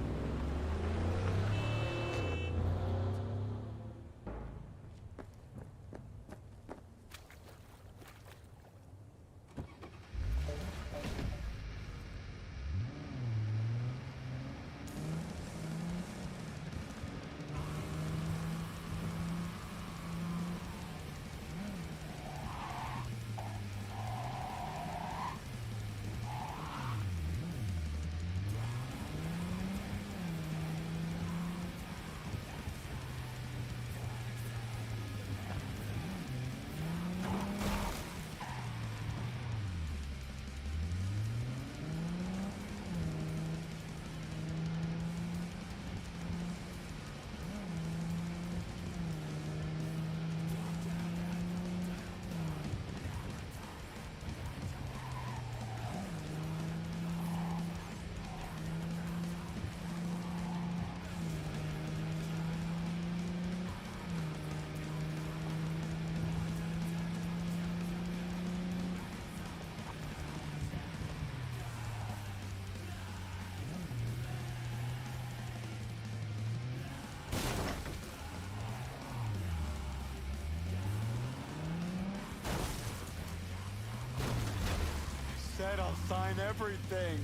said I'll sign everything.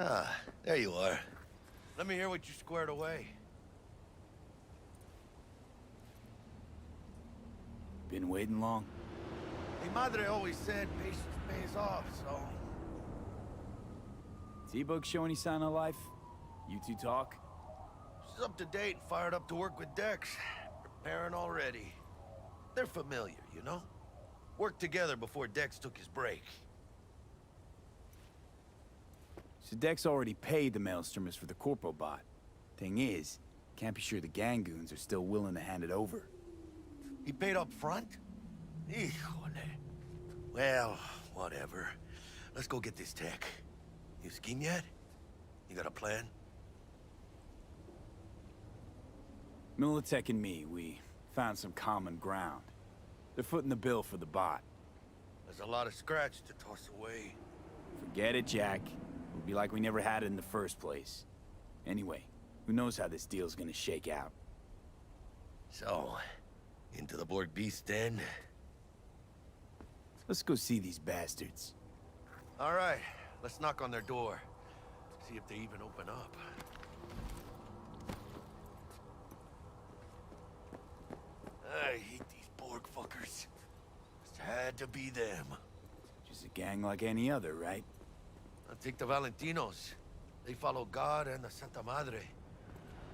Ah, there you are. Let me hear what you squared away. Been waiting long? Mi madre always said patience pays off, so... T-Bug show any sign of life? You two talk? She's up to date and fired up to work with Dex. Preparing already. They're familiar, you know? Worked together before Dex took his break. So Dex already paid the Maelstromers for the Corpo bot. Thing is, can't be sure the Gangoons are still willing to hand it over. He paid up front? Híjole. Well, whatever. Let's go get this tech. You scheme yet? You got a plan? Militech and me, we found some common ground. They're footing the bill for the bot. There's a lot of scratch to toss away. Forget it, Jack. It'll be like we never had it in the first place. Anyway, who knows how this deal's gonna shake out. So, into the Borg Beast den? Let's go see these bastards. All right, let's knock on their door. See if they even open up. I hate these Borg fuckers. Just had to be them. Just a gang like any other, right? I'll take the Valentinos. They follow God and the Santa Madre.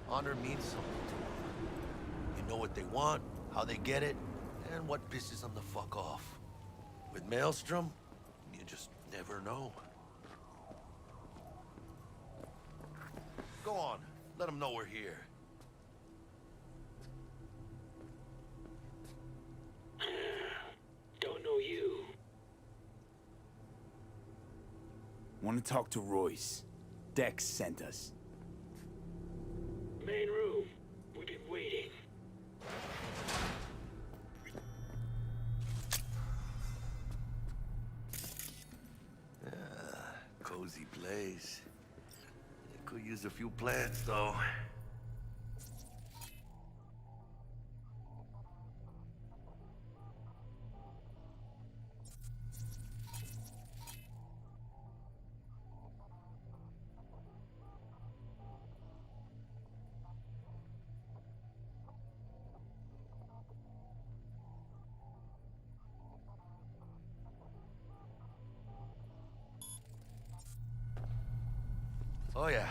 Honor means something to them. You know what they want, how they get it, and what pisses them the fuck off. With Maelstrom, you just never know. Go on, let them know we're here. Don't know you. Want to talk to Royce. Dex sent us. Main room. We've been waiting. Cozy place. It could use a few plants, though. Oh, yeah.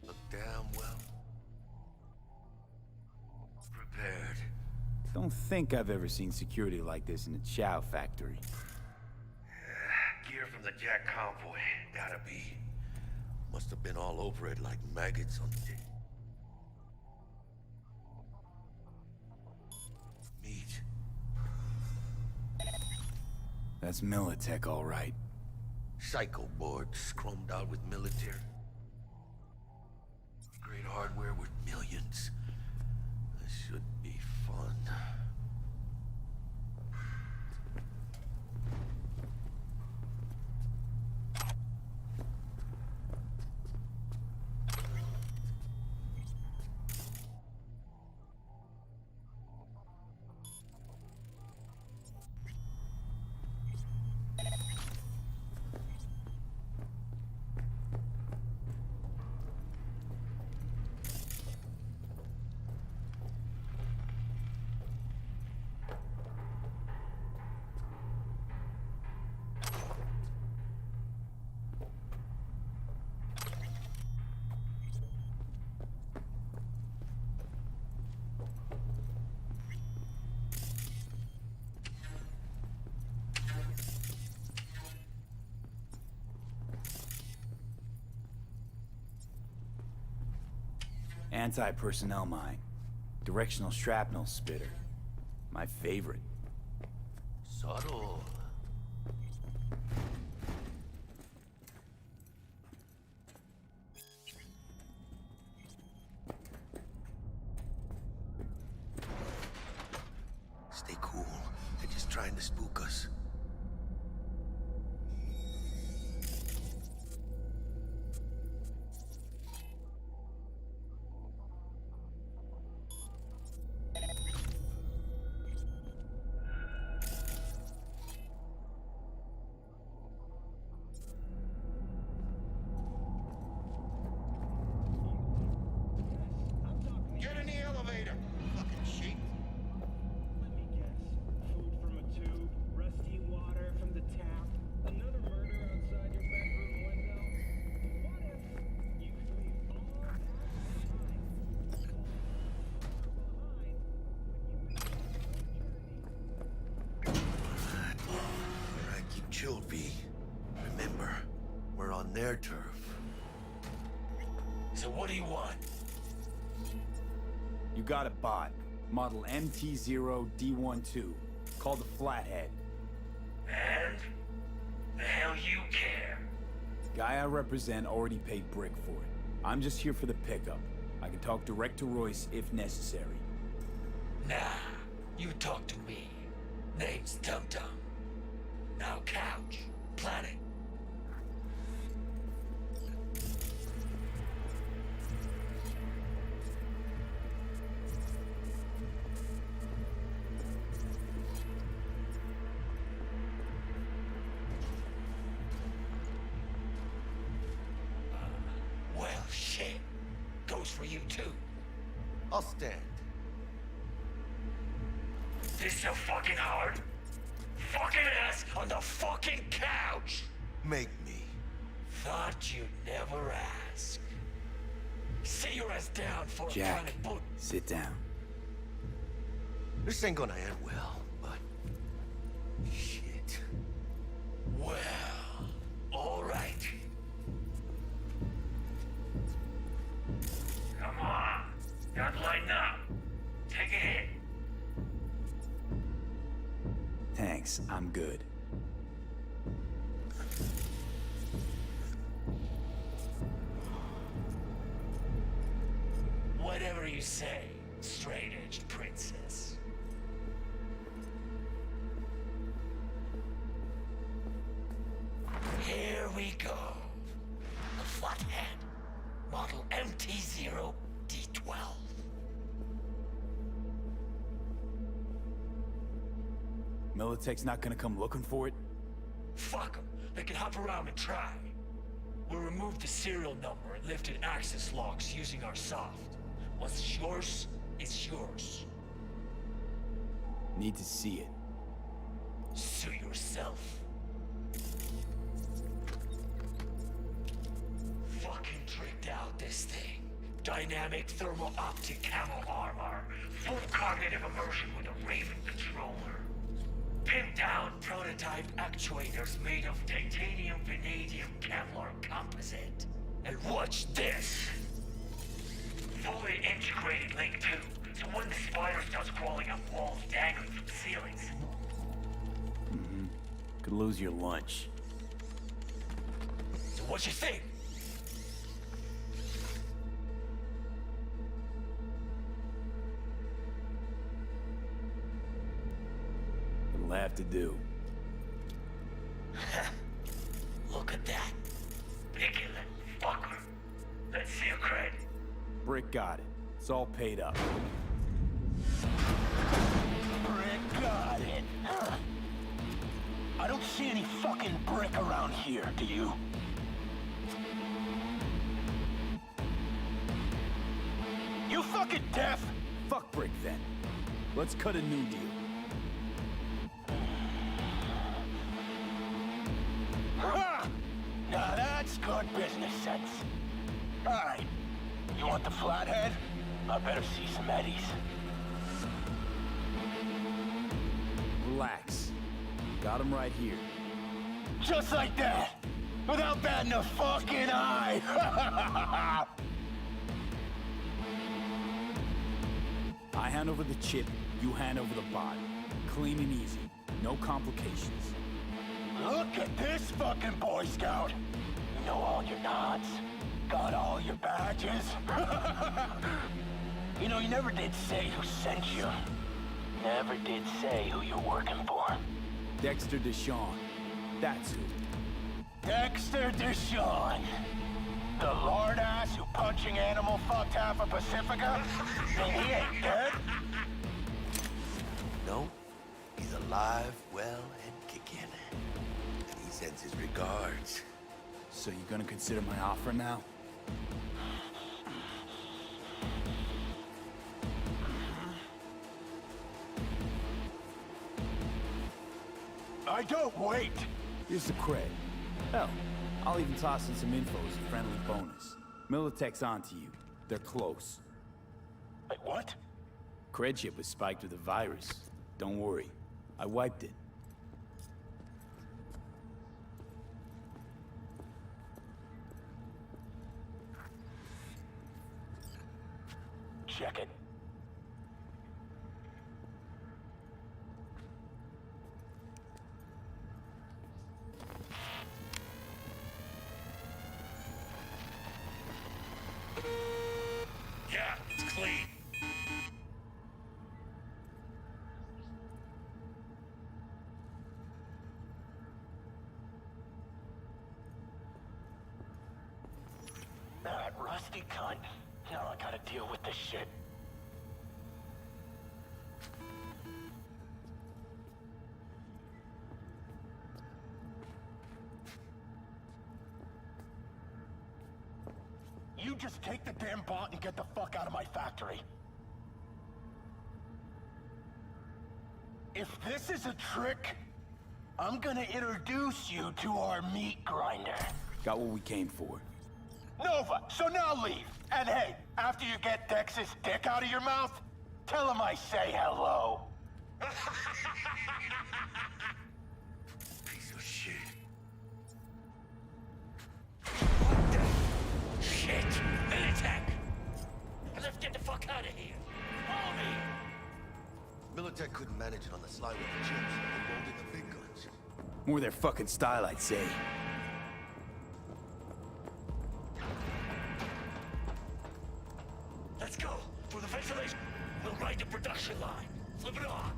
Look damn well prepared. Don't think I've ever seen security like this in a chow factory. Gear from the Jack convoy. Gotta be. Must have been all over it like maggots on the... That's Militech, all right. Psycho board chromed out with military. Great hardware worth millions. This should be fun. Anti-personnel mine. Directional shrapnel spitter. My favorite. Subtle. Stay cool. They're just trying to spook us. Get in the elevator, fucking sheep. Let me guess. Food from a tube, rusty water from the tap, another murder outside your bedroom window. What if you could leave all that Alright, keep chilled, V. Remember, we're on their turf. So what do you want? You got a bot. Model MT0D12. Called the Flathead. And? The hell you care? Guy I represent already paid Brick for it. I'm just here for the pickup. I can talk direct to Royce if necessary. Nah, you talk to me. Name's Tum Tum. Now couch, planet. Well, shit. Goes for you too. I'll stand. This so fucking hard? Fucking ass on the fucking couch! Make me. Thought you'd never ask. Sit your ass down for a Jack, chronic boot. sit down. This ain't gonna end well, but... shit. Well, alright. Come on. Gotta lighten up. Take a hit. Thanks, I'm good. Whatever you say, straight-edged princess. Here we go. The Flathead. Model MT0D12. Militech's not gonna come looking for it? Fuck them. They can hop around and try. We'll remove the serial number and lift in access logs using our soft. What's yours is yours. Need to see it. Suit yourself. Fucking tricked out this thing. Dynamic thermal optic camo armor. Full cognitive immersion with a Raven controller. Pinned down prototype actuators made of titanium, vanadium, Kevlar composite. And watch this. Fully integrated link 2, so when the spider starts crawling up walls dangling from ceilings. Could lose your lunch. So what you think? It'll have to do. Look at that. Ridiculous fucker. Let's see your cred. Brick got it. It's all paid up. Brick got it. I don't see any fucking brick around here, do you? You fucking deaf? Fuck Brick then. Let's cut a new deal. Ha! Now that's good business sense. Alright. You want the flathead? I better see some eddies. Relax. Got him right here. Just like that! Without batting a fucking eye! I hand over the chip, you hand over the body. Clean and easy. No complications. Look at this fucking Boy Scout! You know all your nods. Got all your badges. You know, you never did say who sent you. Never did say who you're working for. Dexter Deshawn. That's who. Dexter Deshawn. The lard ass who punching animal fucked half of Pacifica? And he ain't dead? No, he's alive, well, and kicking. And he sends his regards. So you gonna consider my offer now? I don't wait! Here's the cred. Hell, I'll even toss in some info as a friendly bonus. Militech's onto you. They're close. Wait, what? Cred chip was spiked with a virus. Don't worry. I wiped it. Check it. Yeah, it's clean. That rusty cunt. Now I gotta deal with this shit. You just take the damn bot and get the fuck out of my factory. If this is a trick, I'm gonna introduce you to our meat grinder. Got what we came for. Nova, so now leave. And hey, after you get Dex's dick out of your mouth, tell him I say hello. Piece of shit. What the shit? Militech! Let's get the fuck out of here. Follow me. Militech couldn't manage it on the slide with the chips. They rolled in the big guns. More their fucking style, I'd say. Let's go. For the ventilation, we'll ride the production line. Flip it on.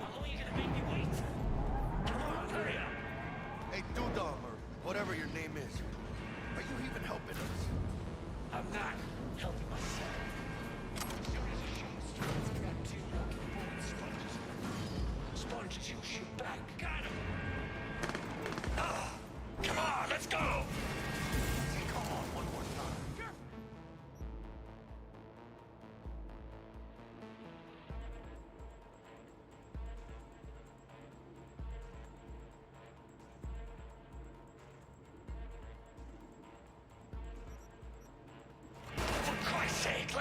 How long are you gonna make me wait? Come on, hurry up. Hey, Dudam, or whatever your name is. Are you even helping us? I'm not helping myself. Sponges, you shoot back. Got him. Ah, come on, let's go. Come on, one more time. For Christ's sake,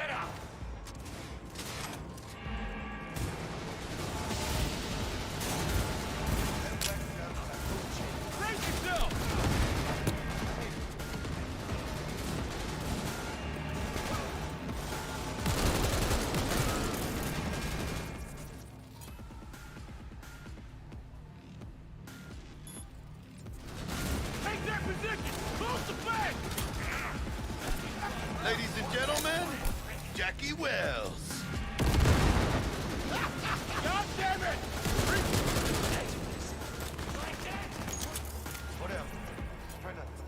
Ladies and gentlemen, Jackie Wells. God damn it! Whatever. Try not to.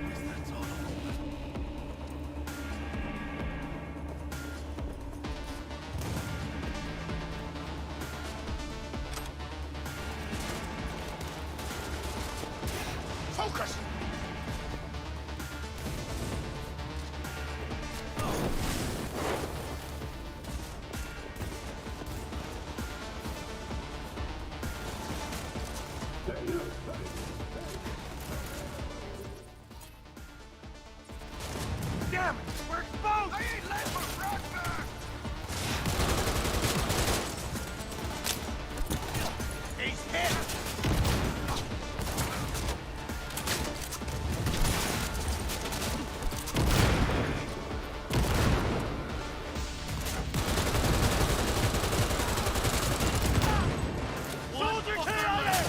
Guess that's all of them. Focus! Damn it! We're exposed! I ain't left for Rockback! He's hit! Soldier cannon!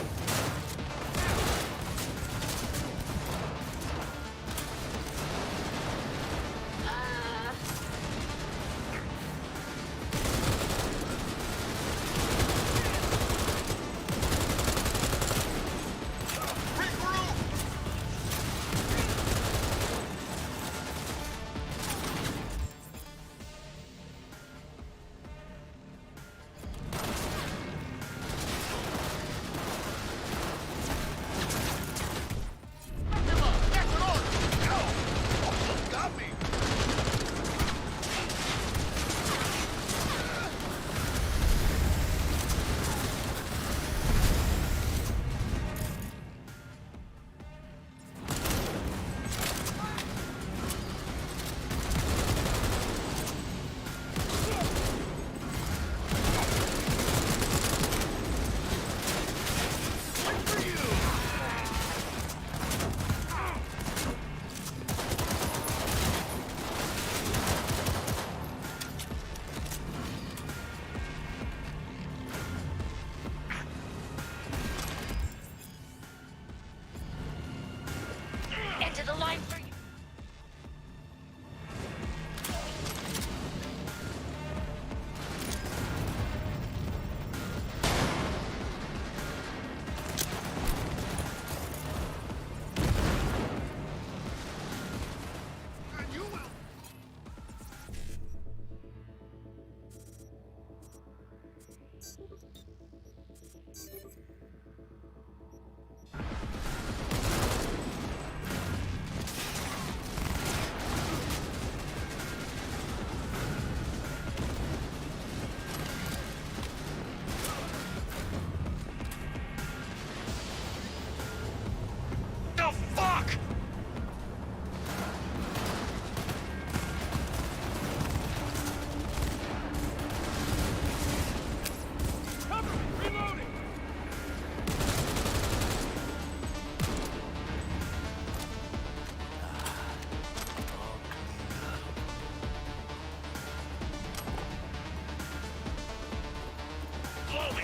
Got me! Into the line for you. And you will. The fuck? Cover me! Reloading! Blow me.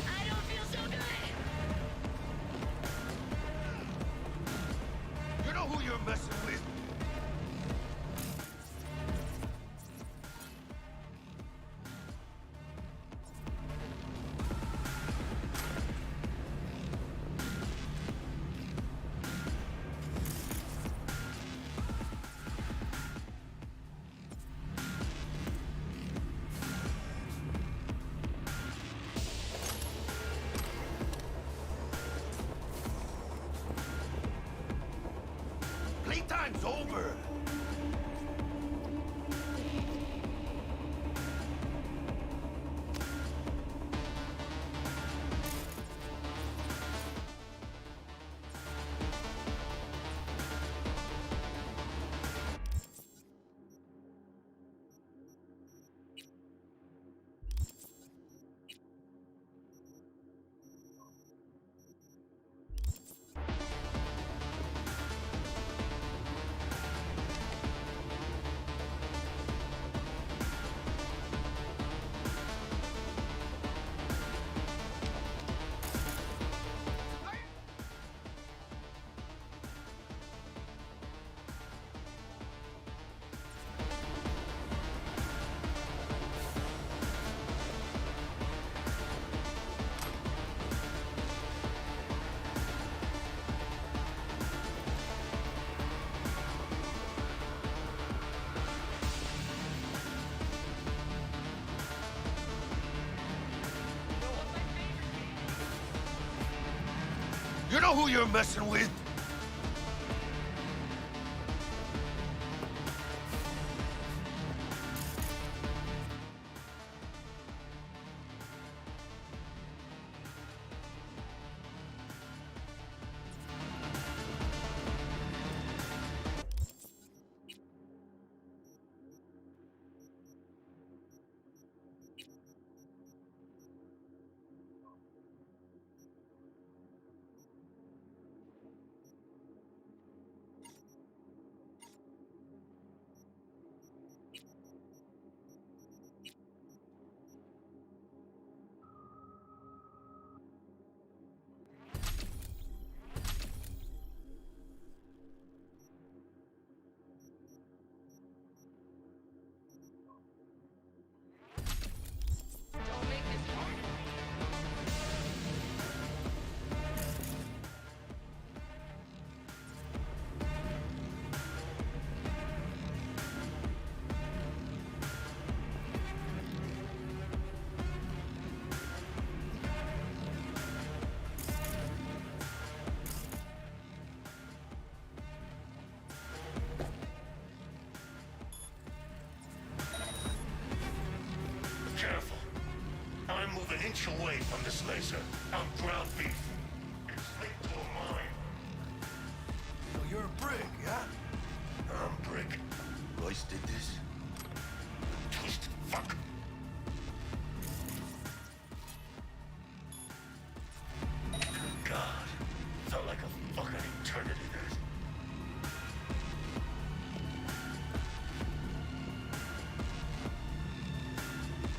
I don't feel so good. You know who you're messing with? Playtime's over! You know who you're messing with? Careful. I'm moving an inch away from this laser. I'm ground beef. It's linked to a mine. So you're a brick, yeah? I'm brick. Royce did this? Twisted fuck. God. Felt like a fucking eternity there.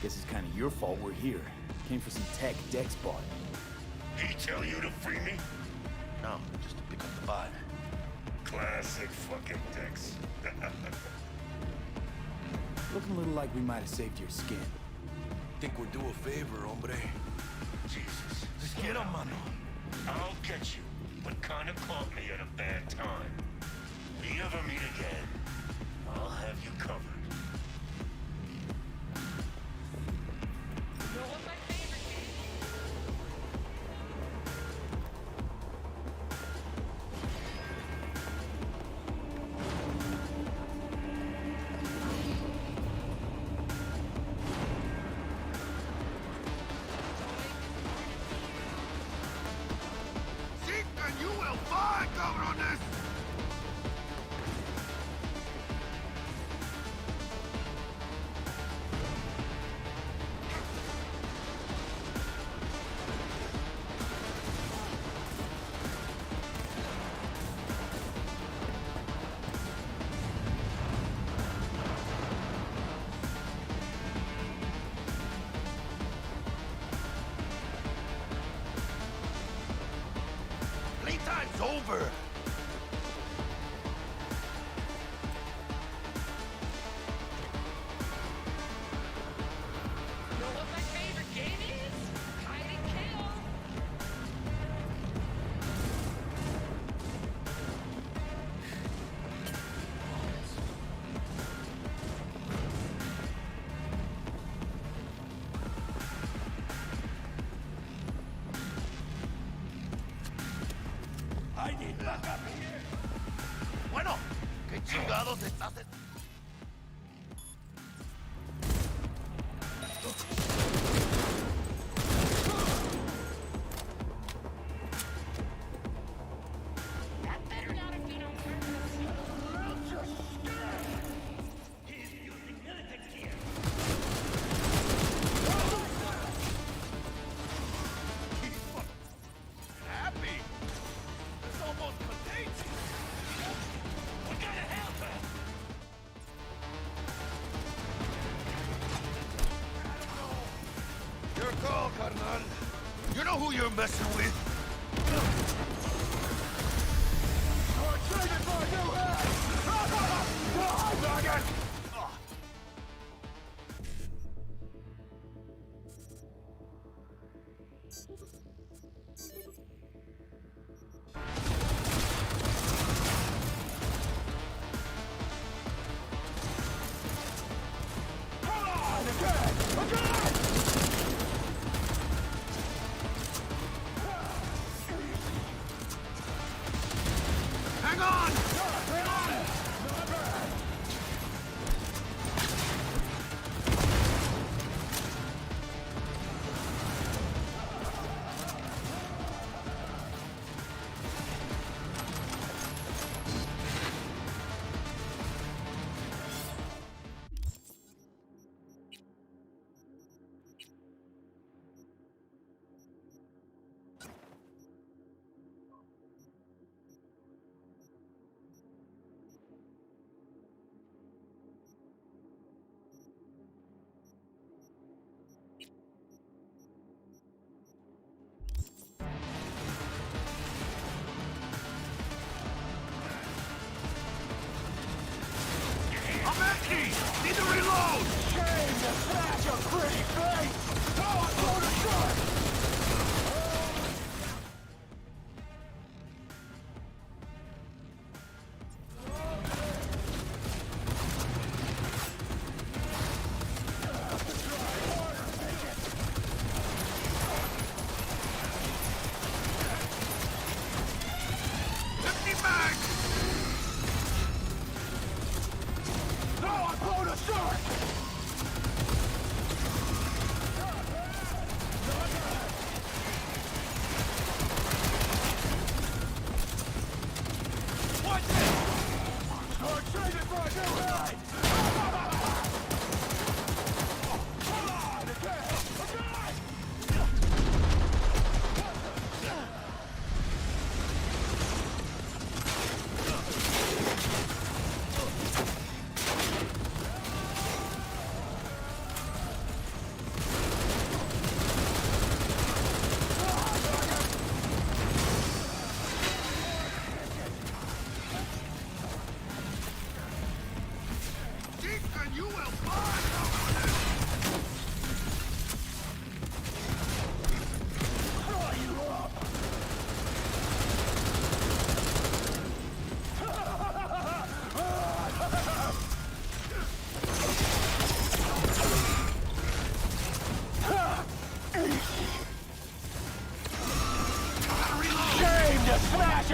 Guess it's kind of your fault we're here. Came for some tech Dex bought. He tell you to free me? No, just to pick up the bot. Classic fucking Dex. Looking a little like we might have saved your skin. Think we're due a favor, hombre. Jesus. Just get him, mano. I'll get you, but kinda caught me at a bad time. We ever meet again, I'll have you covered. And you will find cover on this! Playtime's over! Bueno, ¿qué chingados estás haciendo? Your call, carnal. You know who you're messing with? You're traded for a new head! Target!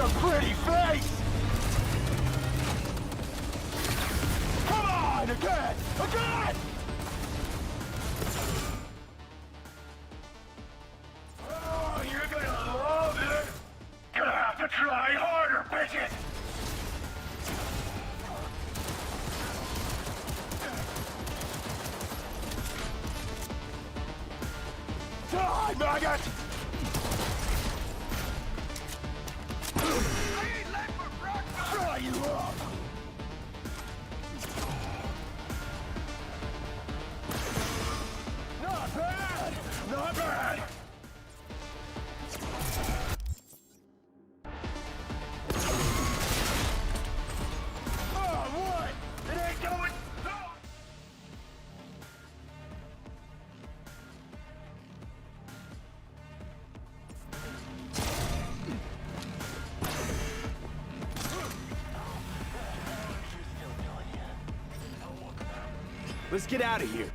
a pretty face! Come on, again! Again! Oh, you're gonna love it! Gonna have to try harder, bitches! Die, maggot! Fry you up! Not bad! Not bad! Oh, what? It ain't going... Let's get out of here.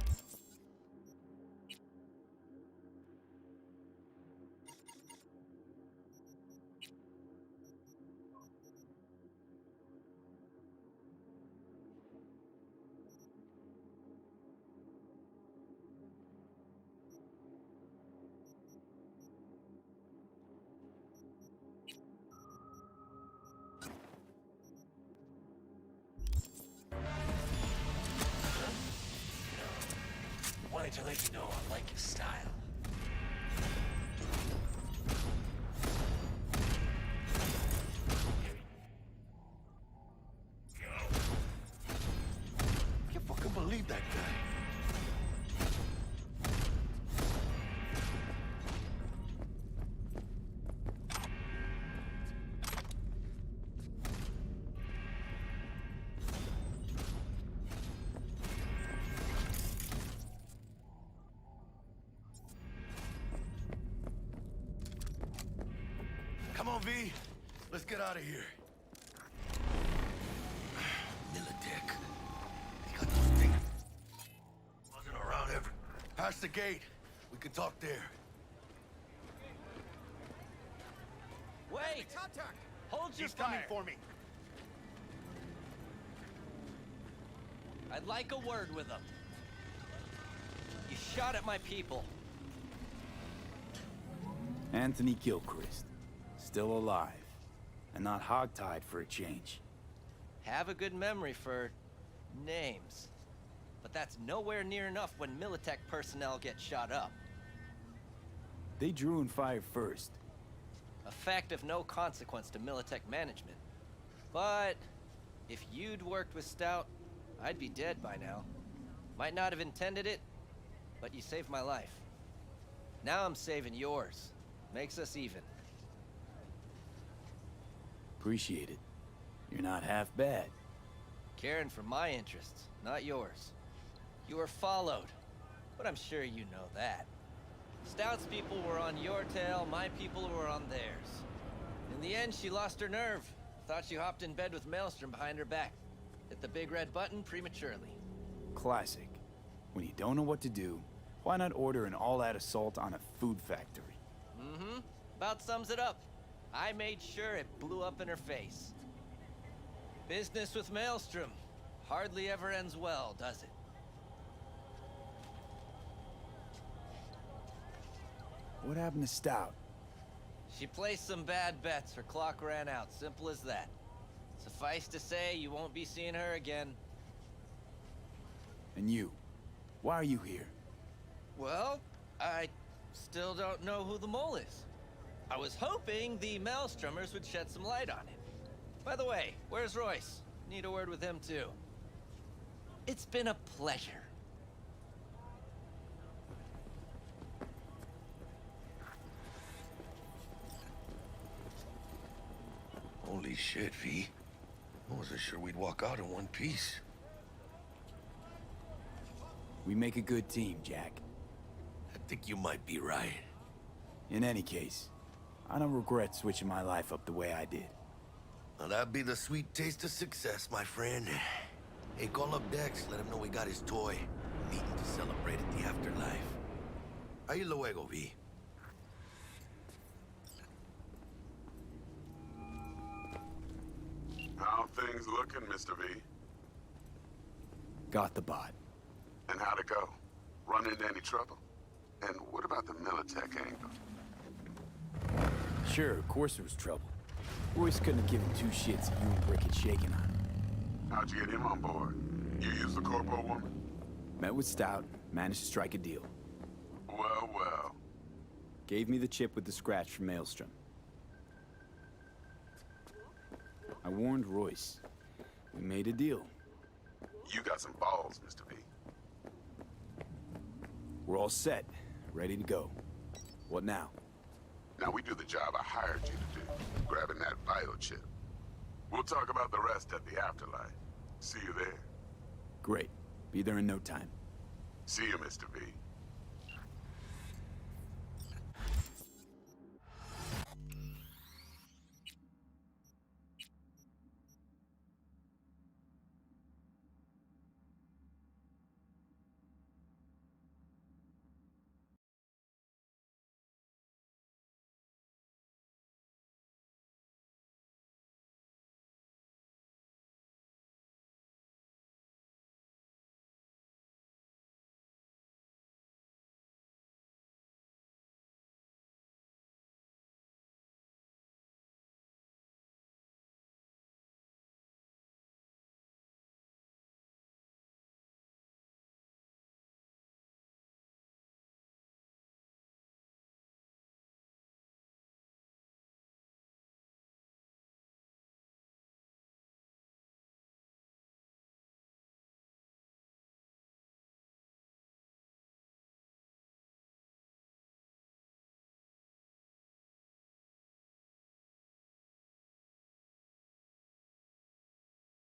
Wanted to let you know I like your style. I can't fucking believe that guy. Come on, V. Let's get out of here. Militech. They got those things. Wasn't around ever. Past the gate. We can talk there. Wait! Hold your fire. coming for me. I'd like a word with him. You shot at my people. Anthony Gilchrist. Still alive. And not hogtied for a change. Have a good memory for names. But that's nowhere near enough when Militech personnel get shot up. They drew and fired first. A fact of no consequence to Militech management. But if you'd worked with Stout, I'd be dead by now. Might not have intended it, but you saved my life. Now I'm saving yours. Makes us even. Appreciate it. You're not half bad. Caring for my interests, not yours. You were followed, but I'm sure you know that. Stout's people were on your tail, my people were on theirs. In the end, she lost her nerve. Thought she hopped in bed with Maelstrom behind her back. Hit the big red button prematurely. Classic. When you don't know what to do, why not order an all-out assault on a food factory? Mm-hmm. About sums it up. I made sure it blew up in her face. Business with Maelstrom hardly ever ends well, does it? What happened to Stout? She placed some bad bets. Her clock ran out. Simple as that. Suffice to say, you won't be seeing her again. And you? Why are you here? Well, I still don't know who the mole is. I was hoping the Maelstromers would shed some light on it. By the way, where's Royce? Need a word with him, too. It's been a pleasure. Holy shit, V. I wasn't sure we'd walk out in one piece. We make a good team, Jack. I think you might be right. In any case, I don't regret switching my life up the way I did. Now that'd be the sweet taste of success, my friend. Hey, call up Dex, let him know we got his toy. Meeting to celebrate at the afterlife. Ahí luego, V. looking, Mr. V? Got the bot. And how'd it go? Run into any trouble? And what about the Militech angle? Sure, of course there was trouble. Royce couldn't have given two shits if you and Brick had shaken on him. How'd you get him on board? You used the Corpo woman? Met with Stout, managed to strike a deal. Well, well. Gave me the chip with the scratch from Maelstrom. I warned Royce. We made a deal. You got some balls, Mr. V. We're all set, ready to go. What now? Now we do the job I hired you to do, grabbing that vital chip. We'll talk about the rest at the afterlife. See you there. Great. Be there in no time. See you, Mr. V.